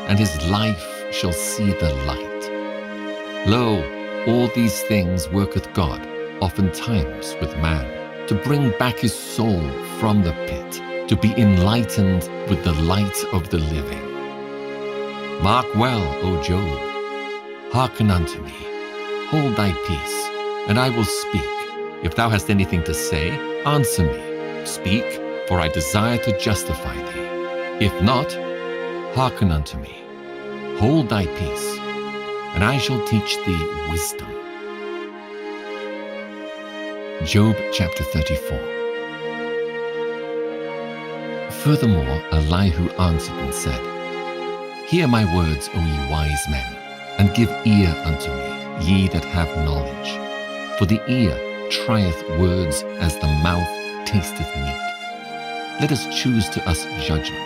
and his life shall see the light. Lo, all these things worketh God oftentimes with man, to bring back his soul from the pit, to be enlightened with the light of the living. Mark well, O Job, hearken unto me, hold thy peace, and I will speak. If thou hast anything to say, answer me. Speak, for I desire to justify thee. If not, hearken unto me. Hold thy peace, and I shall teach thee wisdom. Job chapter 34. Furthermore, Elihu answered and said, Hear my words, O ye wise men, and give ear unto me, ye that have knowledge. For the ear trieth words as the mouth tasteth meat. Let us choose to us judgment.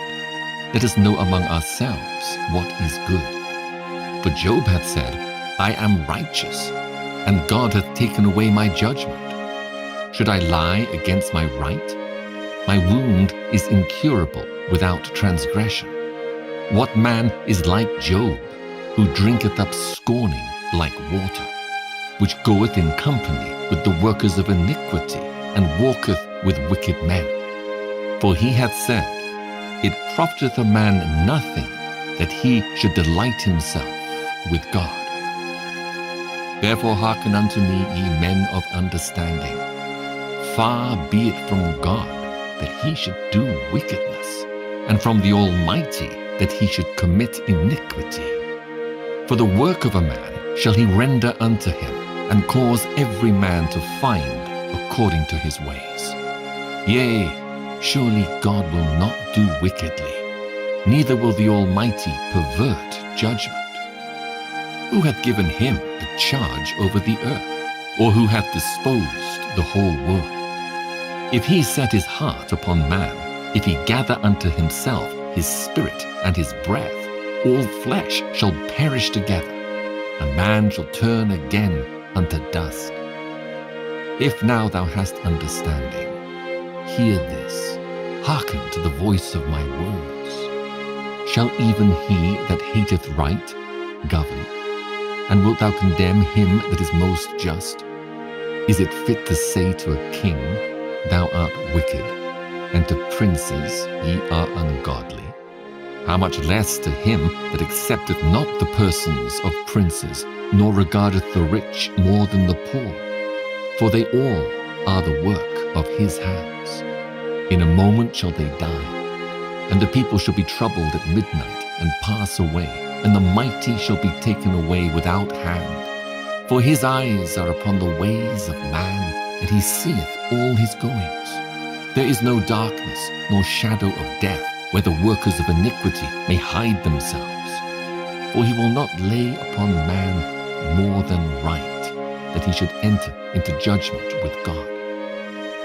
Let us know among ourselves what is good. For Job hath said, I am righteous, and God hath taken away my judgment. Should I lie against my right? My wound is incurable without transgression. What man is like Job? who drinketh up scorning like water, which goeth in company with the workers of iniquity, and walketh with wicked men. For he hath said, It profiteth a man nothing that he should delight himself with God. Therefore hearken unto me, ye men of understanding. Far be it from God that he should do wickedness, and from the Almighty that he should commit iniquity. For the work of a man shall he render unto him, and cause every man to find according to his ways. Yea, surely God will not do wickedly, neither will the Almighty pervert judgment. Who hath given him a charge over the earth, or who hath disposed the whole world? If he set his heart upon man, if he gather unto himself his spirit and his breath, all flesh shall perish together, and man shall turn again unto dust. If now thou hast understanding, hear this, hearken to the voice of my words. Shall even he that hateth right govern? And wilt thou condemn him that is most just? Is it fit to say to a king, Thou art wicked, and to princes, Ye are ungodly? How much less to him that accepteth not the persons of princes, nor regardeth the rich more than the poor? For they all are the work of his hands. In a moment shall they die, and the people shall be troubled at midnight, and pass away, and the mighty shall be taken away without hand. For his eyes are upon the ways of man, and he seeth all his goings. There is no darkness, nor shadow of death, where the workers of iniquity may hide themselves. For he will not lay upon man more than right, that he should enter into judgment with God.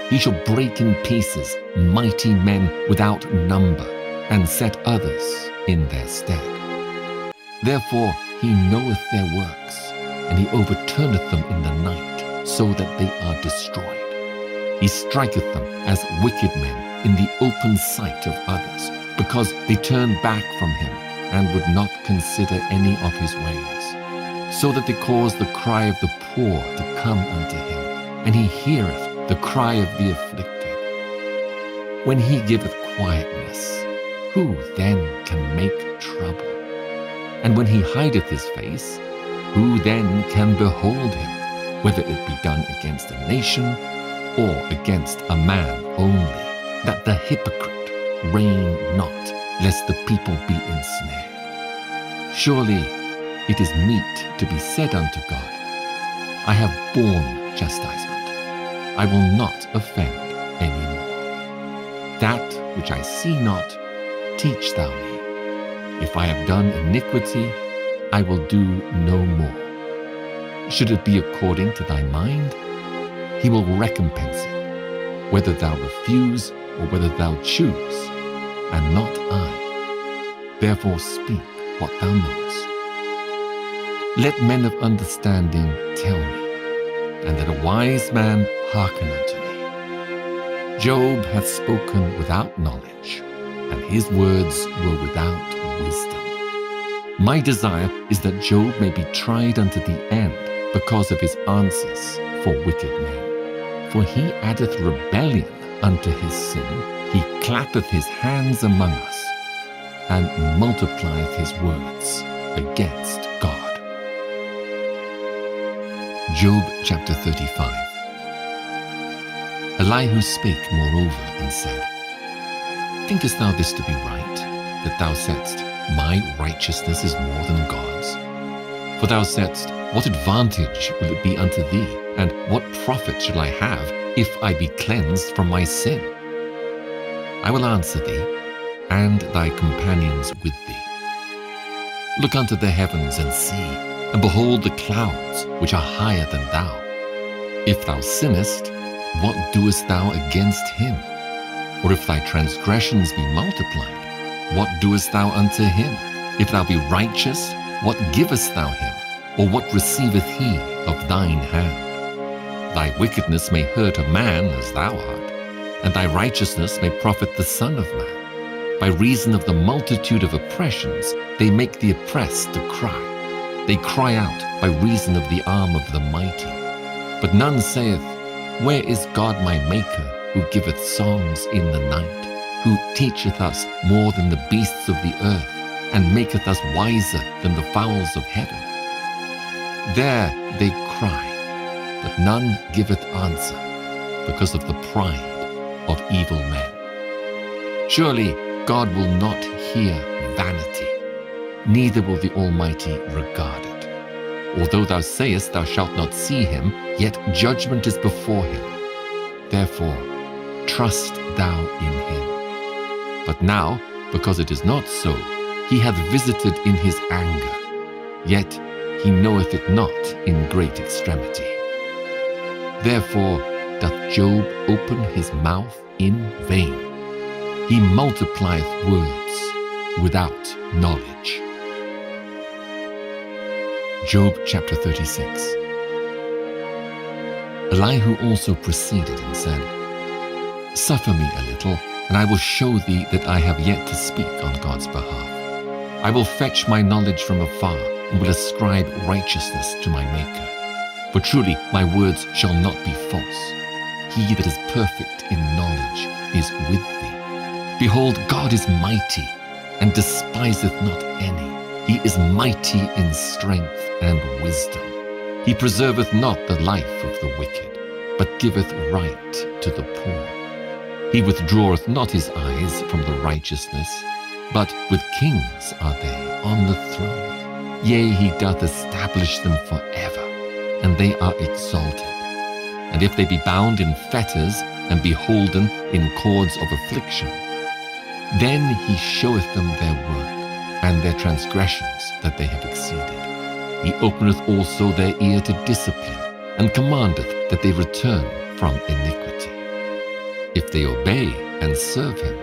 He shall break in pieces mighty men without number, and set others in their stead. Therefore he knoweth their works, and he overturneth them in the night, so that they are destroyed. He striketh them as wicked men in the open sight of others, because they turn back from him, and would not consider any of his ways. So that they cause the cry of the poor to come unto him, and he heareth the cry of the afflicted. When he giveth quietness, who then can make trouble? And when he hideth his face, who then can behold him, whether it be done against a nation, or against a man only, that the hypocrite reign not, lest the people be ensnared? Surely it is meet to be said unto God, I have borne chastisement, I will not offend any more. That which I see not, teach thou me. If I have done iniquity, I will do no more. Should it be according to thy mind, he will recompense it, whether thou refuse or whether thou choose, and not I. Therefore speak what thou knowest. Let men of understanding tell me, and let a wise man hearken unto me. Job hath spoken without knowledge, and his words were without wisdom. My desire is that Job may be tried unto the end because of his answers for wicked men. For he addeth rebellion unto his sin, he clappeth his hands among us, and multiplieth his words against God. Job chapter 35. Elihu spake moreover and said, Thinkest thou this to be right, that thou saidst, My righteousness is more than God's? For thou saidst, What advantage will it be unto thee, and what profit shall I have, if I be cleansed from my sin? I will answer thee, and thy companions with thee. Look unto the heavens and see, and behold the clouds, which are higher than thou. If thou sinnest, what doest thou against him? Or if thy transgressions be multiplied, what doest thou unto him? If thou be righteous, what givest thou him? Or what receiveth he of thine hand? Thy wickedness may hurt a man as thou art, and thy righteousness may profit the Son of Man. By reason of the multitude of oppressions, they make the oppressed to cry, They cry out by reason of the arm of the mighty. But none saith, Where is God my Maker, who giveth songs in the night, who teacheth us more than the beasts of the earth, and maketh us wiser than the fowls of heaven? There they cry, but none giveth answer, because of the pride of evil men. Surely God will not hear vanity, neither will the Almighty regard it. Although thou sayest thou shalt not see him, yet judgment is before him. Therefore trust thou in him. But now, because it is not so, he hath visited in his anger, yet he knoweth it not in great extremity. Therefore doth Job open his mouth in vain. He multiplieth words without knowledge. Job chapter 36. Elihu also proceeded and said, Suffer me a little, and I will show thee that I have yet to speak on God's behalf. I will fetch my knowledge from afar, and will ascribe righteousness to my Maker. For truly my words shall not be false. He that is perfect in knowledge is with thee. Behold, God is mighty, and despiseth not any. He is mighty in strength and wisdom. He preserveth not the life of the wicked, but giveth right to the poor. He withdraweth not his eyes from the righteousness, but with kings are they on the throne. Yea, he doth establish them forever, and they are exalted. And if they be bound in fetters, and beholden in cords of affliction, then he showeth them their work, and their transgressions that they have exceeded. He openeth also their ear to discipline, and commandeth that they return from iniquity. If they obey and serve him,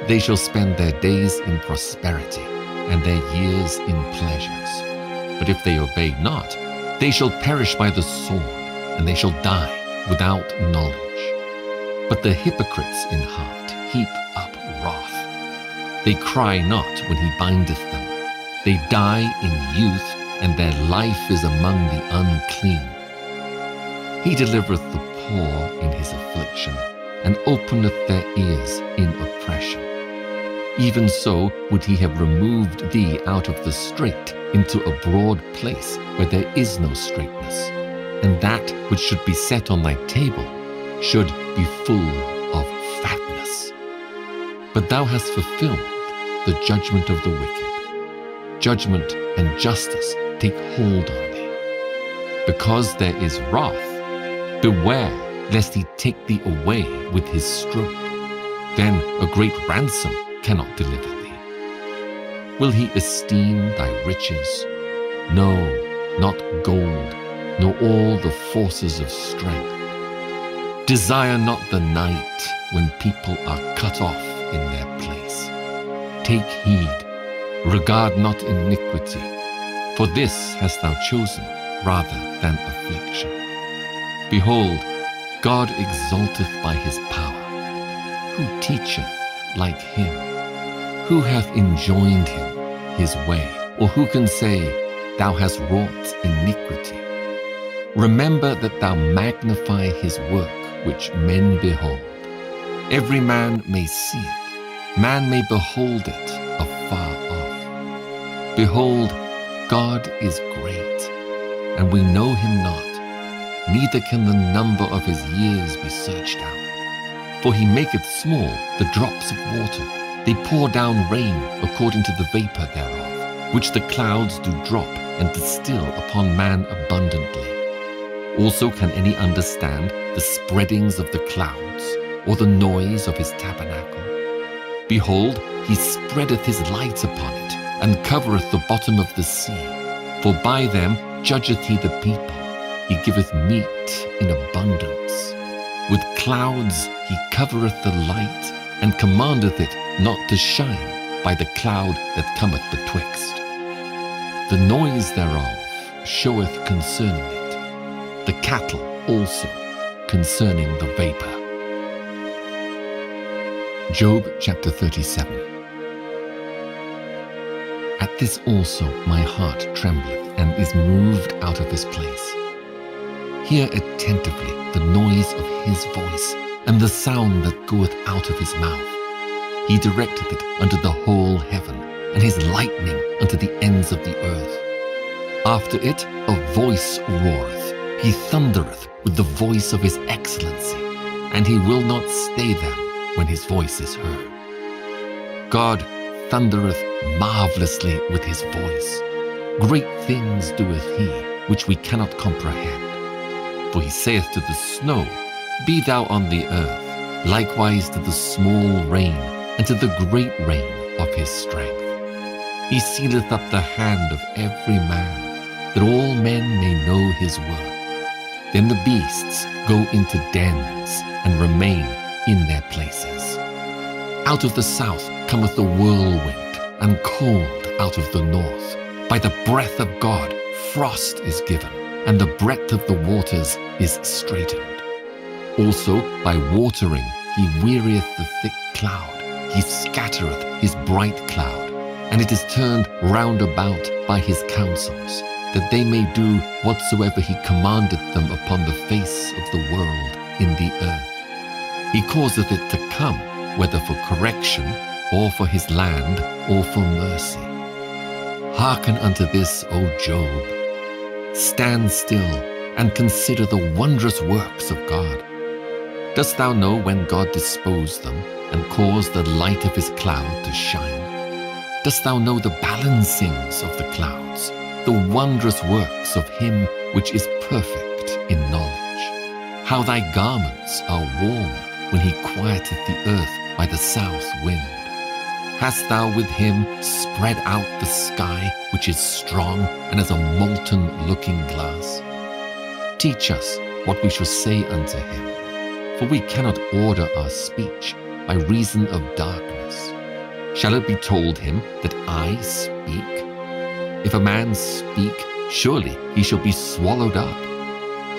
they shall spend their days in prosperity, and their years in pleasures. But if they obey not, they shall perish by the sword, and they shall die without knowledge. But the hypocrites in heart heap up wrath. They cry not when he bindeth them. They die in youth, and their life is among the unclean. He delivereth the poor in his affliction, and openeth their ears in oppression. Even so would he have removed thee out of the strait into a broad place where there is no straightness, and that which should be set on thy table should be full of fatness. But thou hast fulfilled the judgment of the wicked. Judgment and justice take hold on thee. Because there is wrath, beware lest he take thee away with his stroke. Then a great ransom cannot deliver thee. Will he esteem thy riches? No, not gold, nor all the forces of strength. Desire not the night when people are cut off in their place. Take heed, regard not iniquity, for this hast thou chosen rather than affliction. Behold, God exalteth by his power. Who teacheth like him? Who hath enjoined him his way? Or who can say, Thou hast wrought iniquity? Remember that thou magnify his work which men behold. Every man may see it, man may behold it afar off. Behold, God is great, and we know him not, neither can the number of his years be searched out. For he maketh small the drops of water, they pour down rain according to the vapor thereof, which the clouds do drop and distill upon man abundantly. Also can any understand the spreadings of the clouds, or the noise of his tabernacle? Behold, he spreadeth his light upon it, and covereth the bottom of the sea. For by them judgeth he the people, he giveth meat in abundance. With clouds he covereth the light, and commandeth it not to shine by the cloud that cometh betwixt. The noise thereof showeth concerning it, the cattle also concerning the vapor. Job chapter 37. At this also my heart trembleth, and is moved out of his place. Hear attentively the noise of his voice, and the sound that goeth out of his mouth. He directeth it unto the whole heaven, and his lightning unto the ends of the earth. After it a voice roareth. He thundereth with the voice of his excellency, and he will not stay them when his voice is heard. God thundereth marvelously with his voice. Great things doeth he, which we cannot comprehend. For he saith to the snow, Be thou on the earth, likewise to the small rain, and to the great rain of his strength. He sealeth up the hand of every man, that all men may know his work. Then the beasts go into dens, and remain in their places. Out of the south cometh the whirlwind, and cold out of the north. By the breath of God frost is given, and the breadth of the waters is straitened. Also by watering he wearieth the thick cloud. He scattereth his bright cloud, and it is turned round about by his counsels, that they may do whatsoever he commandeth them upon the face of the world in the earth. He causeth it to come, whether for correction, or for his land, or for mercy. Hearken unto this, O Job. Stand still, and consider the wondrous works of God. Dost thou know when God disposed them, and caused the light of his cloud to shine? Dost thou know the balancings of the clouds, the wondrous works of him which is perfect in knowledge? How thy garments are warm when he quieteth the earth by the south wind. Hast thou with him spread out the sky, which is strong and as a molten looking glass? Teach us what we shall say unto him, for we cannot order our speech by reason of darkness. Shall it be told him that I speak? If a man speak, surely he shall be swallowed up.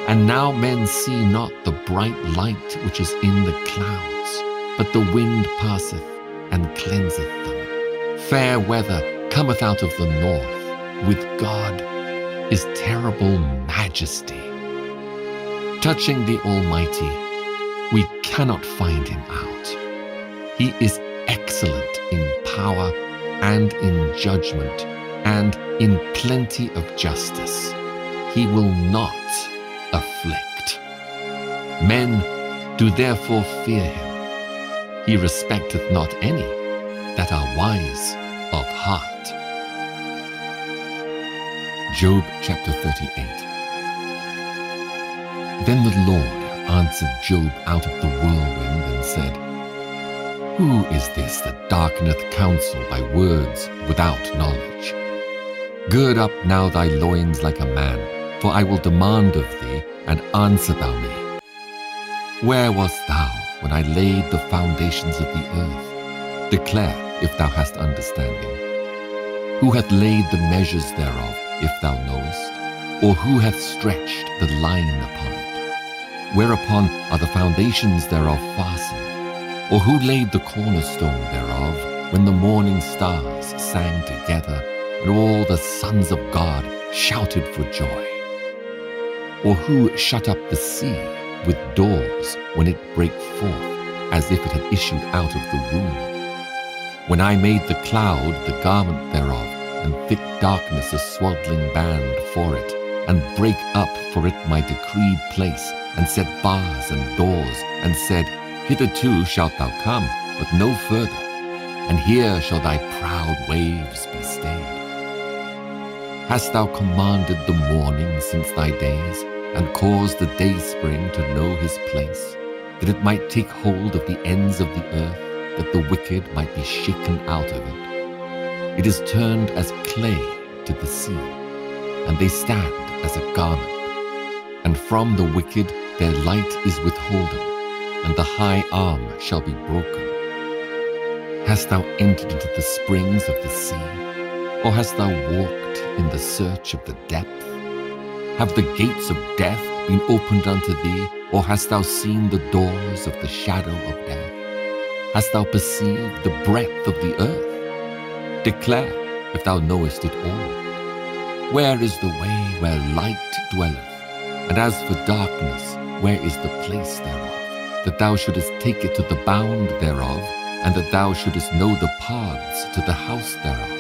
And now men see not the bright light which is in the clouds, but the wind passeth and cleanseth them. Fair weather cometh out of the north. With God is terrible majesty. Touching the Almighty, we cannot find him out. He is excellent in power and in judgment, and in plenty of justice. He will not afflict. Men do therefore fear him. He respecteth not any that are wise of heart. Job chapter 38. Then the Lord answered Job out of the whirlwind and said, Who is this that darkeneth counsel by words without knowledge? Gird up now thy loins like a man, for I will demand of thee, and answer thou me. Where wast thou when I laid the foundations of the earth? Declare, if thou hast understanding. Who hath laid the measures thereof, if thou knowest? Or who hath stretched the line upon it? Whereupon are the foundations thereof fastened? Or who laid the cornerstone thereof, when the morning stars sang together, and all the sons of God shouted for joy? Or who shut up the sea with doors when it brake forth, as if it had issued out of the womb? When I made the cloud the garment thereof, and thick darkness a swaddling band for it, and brake up for it my decreed place, and set bars and doors, and said, Hitherto shalt thou come, but no further, and here shall thy proud waves be stayed. Hast thou commanded the morning since thy days, and caused the dayspring to know his place, that it might take hold of the ends of the earth, that the wicked might be shaken out of it? It is turned as clay to the sea, and they stand as a garment. And from the wicked their light is withholden, and the high arm shall be broken. Hast thou entered into the springs of the sea, or hast thou walked in the search of the depth? Have the gates of death been opened unto thee, or hast thou seen the doors of the shadow of death? Hast thou perceived the breadth of the earth? Declare, if thou knowest it all? Where is the way where light dwelleth? And as for darkness, where is the place thereof? That thou shouldest take it to the bound thereof, and that thou shouldest know the paths to the house thereof.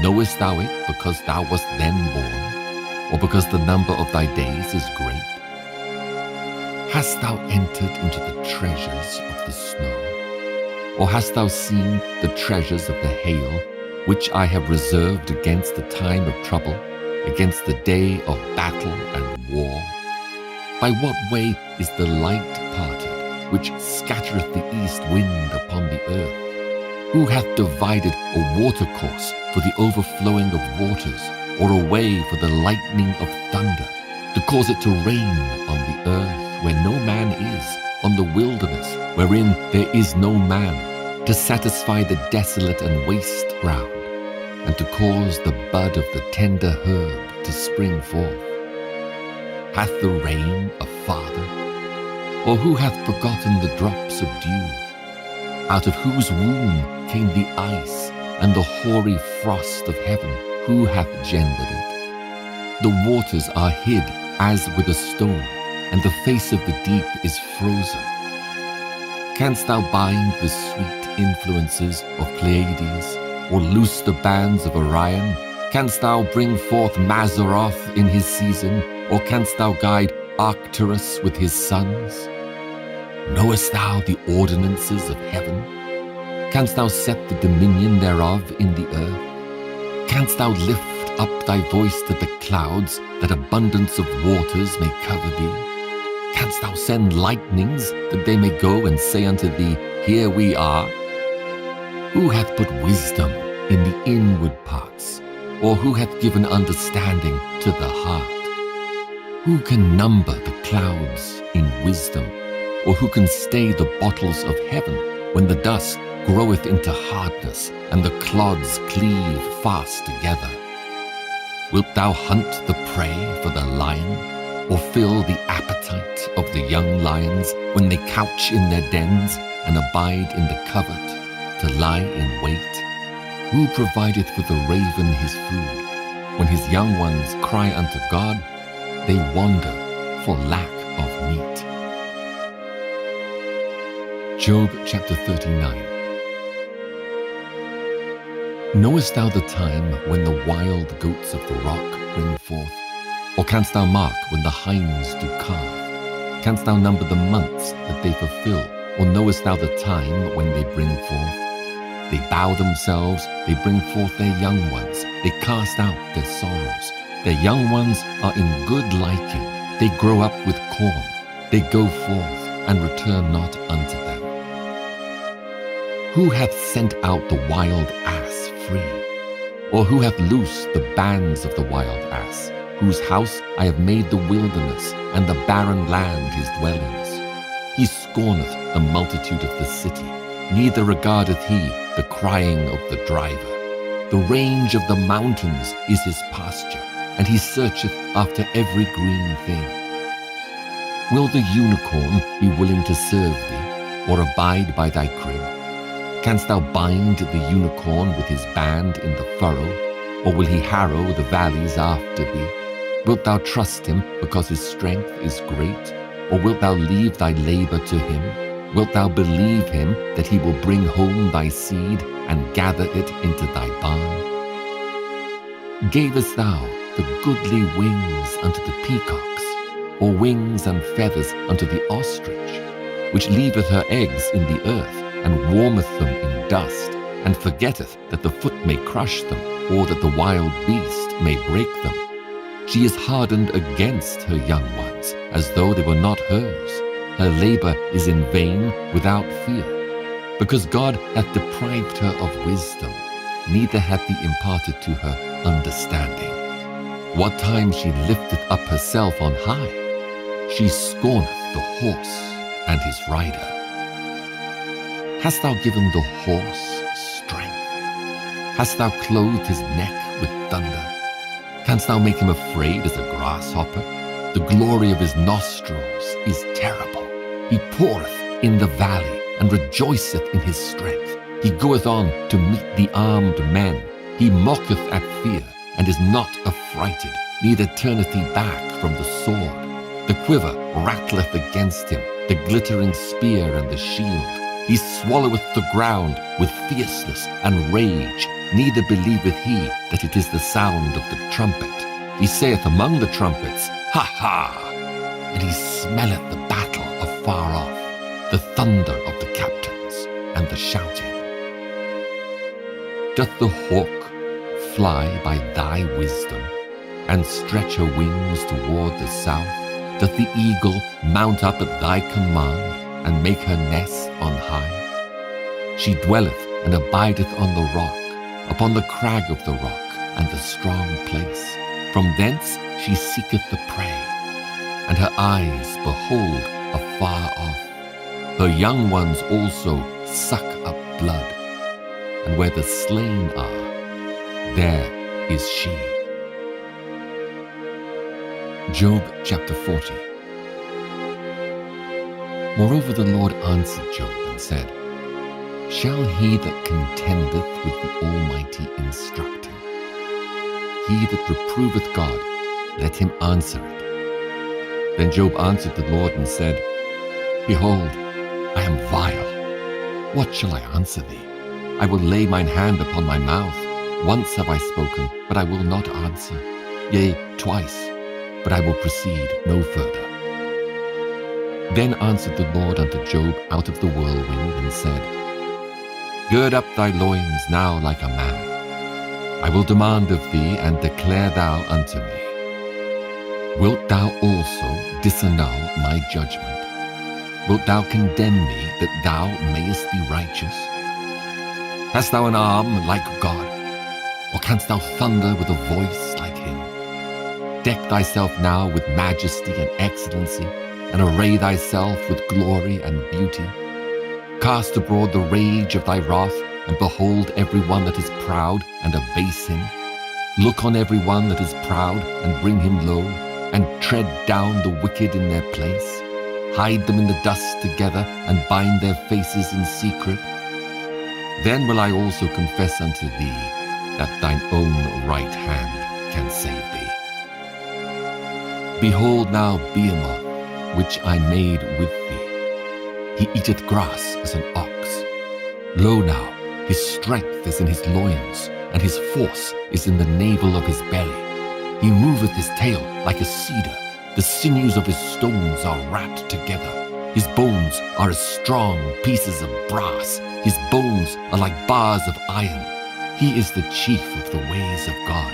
Knowest thou it because thou wast then born, or because the number of thy days is great? Hast thou entered into the treasures of the snow? Or hast thou seen the treasures of the hail, which I have reserved against the time of trouble, against the day of battle and war? By what way is the light parted, which scattereth the east wind upon the earth? Who hath divided a watercourse for the overflowing of waters, or a way for the lightning of thunder, to cause it to rain on the earth where no man is, on the wilderness wherein there is no man, to satisfy the desolate and waste ground, and to cause the bud of the tender herb to spring forth? Hath the rain a father? Or who hath begotten the drops of dew? Out of whose womb came the ice, and the hoary frost of heaven? Who hath gendered it? The waters are hid as with a stone, and the face of the deep is frozen. Canst thou bind the sweet influences of Pleiades, or loose the bands of Orion? Canst thou bring forth Mazzaroth in his season, or canst thou guide Arcturus with his sons? Knowest thou the ordinances of heaven? Canst thou set the dominion thereof in the earth? Canst thou lift up thy voice to the clouds, that abundance of waters may cover thee? Canst thou send lightnings, that they may go and say unto thee, Here we are? Who hath put wisdom in the inward parts, or who hath given understanding to the heart? Who can number the clouds in wisdom, or who can stay the bottles of heaven, when the dust groweth into hardness, and the clods cleave fast together? Wilt thou hunt the prey for the lion, or fill the appetite of the young lions, when they couch in their dens, and abide in the covert, to lie in wait? Who provideth for the raven his food? When his young ones cry unto God, they wander for lack of meat. Job chapter 39. Knowest thou the time when the wild goats of the rock bring forth? Or canst thou mark when the hinds do calve? Canst thou number the months that they fulfill? Or knowest thou the time when they bring forth? They bow themselves, they bring forth their young ones, they cast out their sorrows. Their young ones are in good liking, they grow up with corn, they go forth and return not unto them. Who hath sent out the wild ass free? Or who hath loosed the bands of the wild ass, whose house I have made the wilderness, and the barren land his dwellings? He scorneth the multitude of the city, neither regardeth he the crying of the driver. The range of the mountains is his pasture, and he searcheth after every green thing. Will the unicorn be willing to serve thee, or abide by thy crib? Canst thou bind the unicorn with his band in the furrow, or will he harrow the valleys after thee? Wilt thou trust him because his strength is great, or wilt thou leave thy labor to him? Wilt thou believe him that he will bring home thy seed and gather it into thy barn? Gavest thou the goodly wings unto the peacocks, or wings and feathers unto the ostrich, which leaveth her eggs in the earth, and warmeth them in dust, and forgetteth that the foot may crush them, or that the wild beast may break them? She is hardened against her young ones, as though they were not hers. Her labor is in vain without fear, because God hath deprived her of wisdom, neither hath he imparted to her understanding. What time she lifteth up herself on high, she scorneth the horse and his rider. Hast thou given the horse strength? Hast thou clothed his neck with thunder? Canst thou make him afraid as a grasshopper? The glory of his nostrils is terrible. He poureth in the valley, and rejoiceth in his strength. He goeth on to meet the armed men. He mocketh at fear, and is not affrighted, neither turneth he back from the sword. The quiver rattleth against him, the glittering spear and the shield. He swalloweth the ground with fierceness and rage, neither believeth he that it is the sound of the trumpet. He saith among the trumpets, Ha ha! And he smelleth the battle afar off, the thunder of the captains, and the shouting. Doth the hawk fly by thy wisdom, and stretch her wings toward the south? Doth the eagle mount up at thy command, and make her nest on high? She dwelleth and abideth on the rock, upon the crag of the rock, and the strong place. From thence she seeketh the prey, and her eyes behold afar off. Her young ones also suck up blood, and where the slain are, there is she. Job chapter 40. Moreover the Lord answered Job and said, Shall he that contendeth with the Almighty instruct him? He that reproveth God, let him answer it. Then Job answered the Lord and said, Behold, I am vile. What shall I answer thee? I will lay mine hand upon my mouth. Once have I spoken, but I will not answer. Yea, twice, but I will proceed no further. Then answered the Lord unto Job out of the whirlwind and said, Gird up thy loins now like a man. I will demand of thee, and declare thou unto me. Wilt thou also disannul my judgment? Wilt thou condemn me that thou mayest be righteous? Hast thou an arm like God? Or canst thou thunder with a voice like him? Deck thyself now with majesty and excellency, and array thyself with glory and beauty. Cast abroad the rage of thy wrath, and behold every one that is proud, and abase him. Look on every one that is proud, and bring him low, and tread down the wicked in their place. Hide them in the dust together, and bind their faces in secret. Then will I also confess unto thee that thine own right hand can save thee. Behold now Behemoth, which I made with thee. He eateth grass as an ox. Lo now, his strength is in his loins, and his force is in the navel of his belly. He moveth his tail like a cedar. The sinews of his stones are wrapped together. His bones are as strong pieces of brass. His bones are like bars of iron. He is the chief of the ways of God.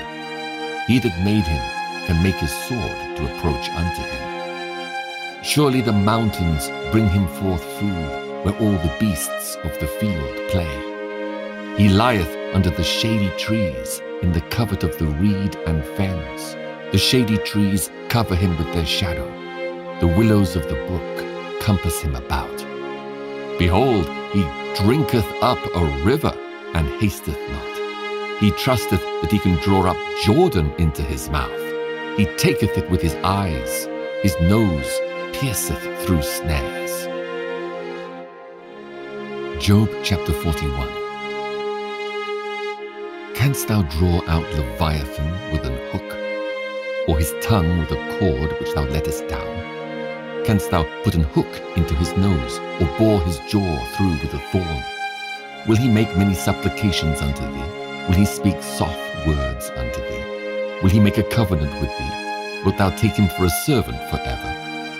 He that made him can make his sword to approach unto him. Surely the mountains bring him forth food, where all the beasts of the field play. He lieth under the shady trees, in the covert of the reed and fens. The shady trees cover him with their shadow. The willows of the brook compass him about. Behold, he drinketh up a river, and hasteth not. He trusteth that he can draw up Jordan into his mouth. He taketh it with his eyes. His nose pierceth through snares. Job chapter 41. Canst thou draw out Leviathan with an hook, or his tongue with a cord which thou lettest down? Canst thou put an hook into his nose, or bore his jaw through with a thorn? Will he make many supplications unto thee? Will he speak soft words unto thee? Will he make a covenant with thee? Wilt thou take him for a servant forever?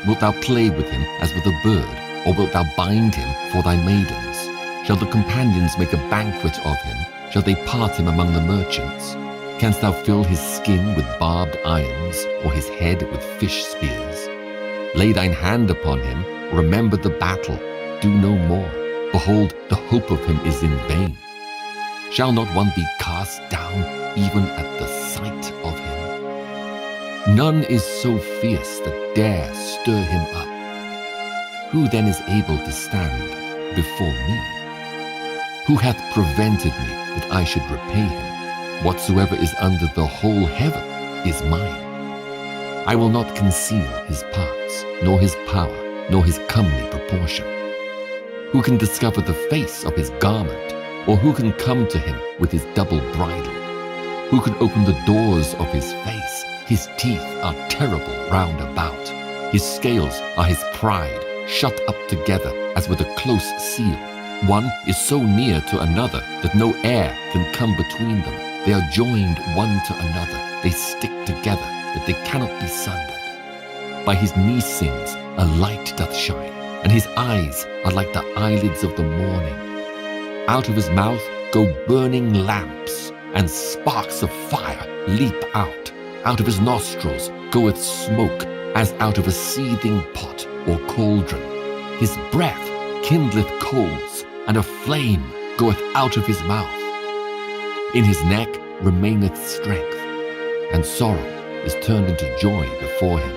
Wilt thou play with him as with a bird, or wilt thou bind him for thy maidens? Shall the companions make a banquet of him? Shall they part him among the merchants? Canst thou fill his skin with barbed irons, or his head with fish spears? Lay thine hand upon him, remember the battle, do no more. Behold, the hope of him is in vain. Shall not one be cast down even at the sight of him? None is so fierce that dare stir him up. Who then is able to stand before me? Who hath prevented me that I should repay him? Whatsoever is under the whole heaven is mine. I will not conceal his parts, nor his power, nor his comely proportion. Who can discover the face of his garment, or who can come to him with his double bridle? Who can open the doors of his face? His teeth are terrible round about. His scales are his pride, shut up together as with a close seal. One is so near to another that no air can come between them. They are joined one to another. They stick together that they cannot be sundered. By his knee sings a light doth shine, and his eyes are like the eyelids of the morning. Out of his mouth go burning lamps, and sparks of fire leap out. Out of his nostrils goeth smoke, as out of a seething pot or cauldron. His breath kindleth coals, and a flame goeth out of his mouth. In his neck remaineth strength, and sorrow is turned into joy before him.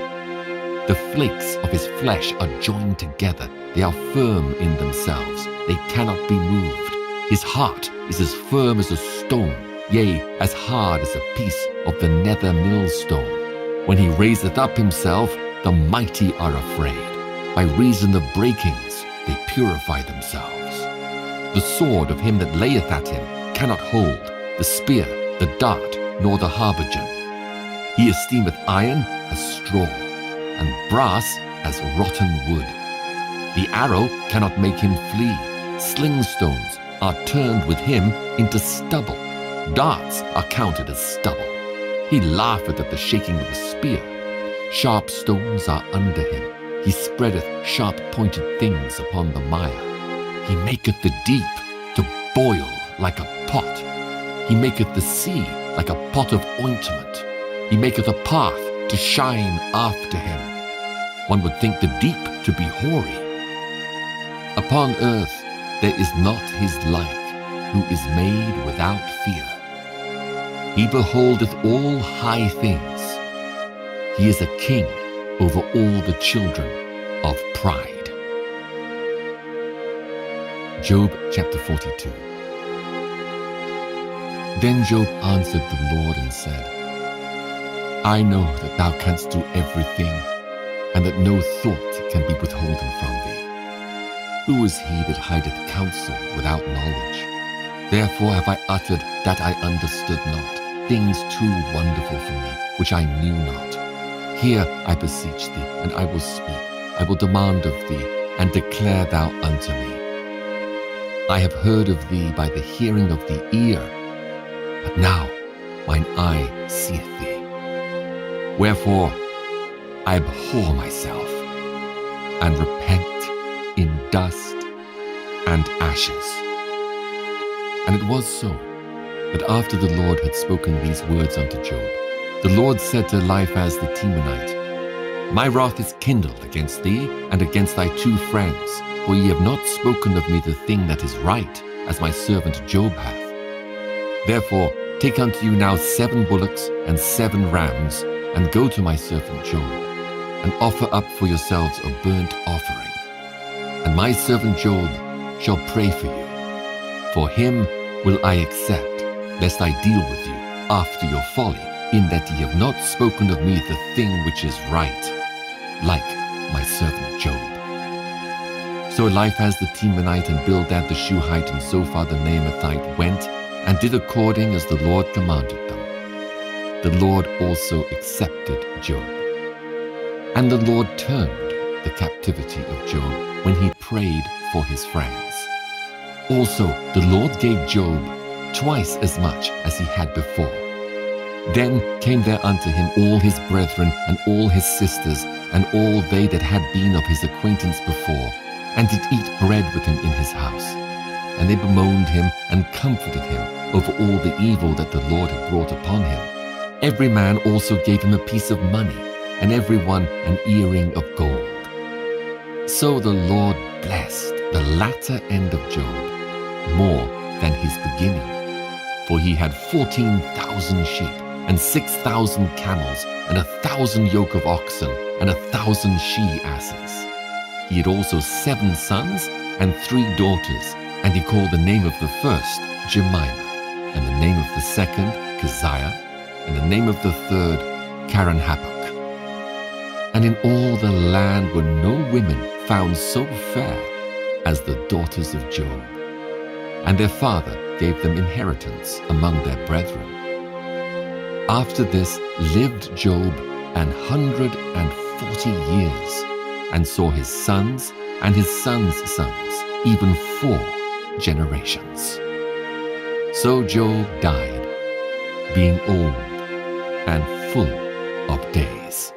The flakes of his flesh are joined together. They are firm in themselves. They cannot be moved. His heart is as firm as a stone, yea, as hard as a piece of the nether millstone. When he raiseth up himself, the mighty are afraid. By reason of breakings, they purify themselves. The sword of him that layeth at him cannot hold, the spear, the dart, nor the habergeon. He esteemeth iron as straw, and brass as rotten wood. The arrow cannot make him flee. Sling stones are turned with him into stubble. Darts are counted as stubble. He laugheth at the shaking of the spear. Sharp stones are under him. He spreadeth sharp-pointed things upon the mire. He maketh the deep to boil like a pot. He maketh the sea like a pot of ointment. He maketh a path to shine after him. One would think the deep to be hoary. Upon earth there is not his like, who is made without fear. He beholdeth all high things. He is a king over all the children of pride. Job chapter 42. Then Job answered the Lord and said, I know that thou canst do everything, and that no thought can be withholden from thee. Who is he that hideth counsel without knowledge? Therefore have I uttered that I understood not, things too wonderful for me, which I knew not. Hear, I beseech thee, and I will speak. I will demand of thee, and declare thou unto me. I have heard of thee by the hearing of the ear, but now mine eye seeth thee. Wherefore I abhor myself, and repent in dust and ashes. And it was so, that after the Lord had spoken these words unto Job, the Lord said to Eliphaz the Temanite, My wrath is kindled against thee, and against thy 2 friends, for ye have not spoken of me the thing that is right, as my servant Job hath. Therefore take unto you now 7 bullocks and 7 rams, and go to my servant Job, and offer up for yourselves a burnt offering. And my servant Job shall pray for you. For him will I accept, lest I deal with you after your folly, in that ye have not spoken of me the thing which is right, like my servant Job. So Eliphaz the Temanite and Bildad the Shuhite and Zophar the Naamathite went and did according as the Lord commanded them. The Lord also accepted Job. And the Lord turned the captivity of Job when he prayed for his friends. Also the Lord gave Job twice as much as he had before. Then came there unto him all his brethren and all his sisters and all they that had been of his acquaintance before, and did eat bread with him in his house. And they bemoaned him and comforted him over all the evil that the Lord had brought upon him. Every man also gave him a piece of money, and every one an earring of gold. So the Lord blessed the latter end of Job more than his beginning. For he had 14,000 sheep, and 6,000 camels, and 1,000 yoke of oxen, and 1,000 she-asses. He had also 7 sons and 3 daughters, and he called the name of the first Jemimah, and the name of the second Keziah, and the name of the third Karanhappuk. And in all the land were no women found so fair as the daughters of Job. And their father gave them inheritance among their brethren. After this lived Job 140 years, and saw his sons and his sons' sons, even 4 generations. So Job died, being old and full of days.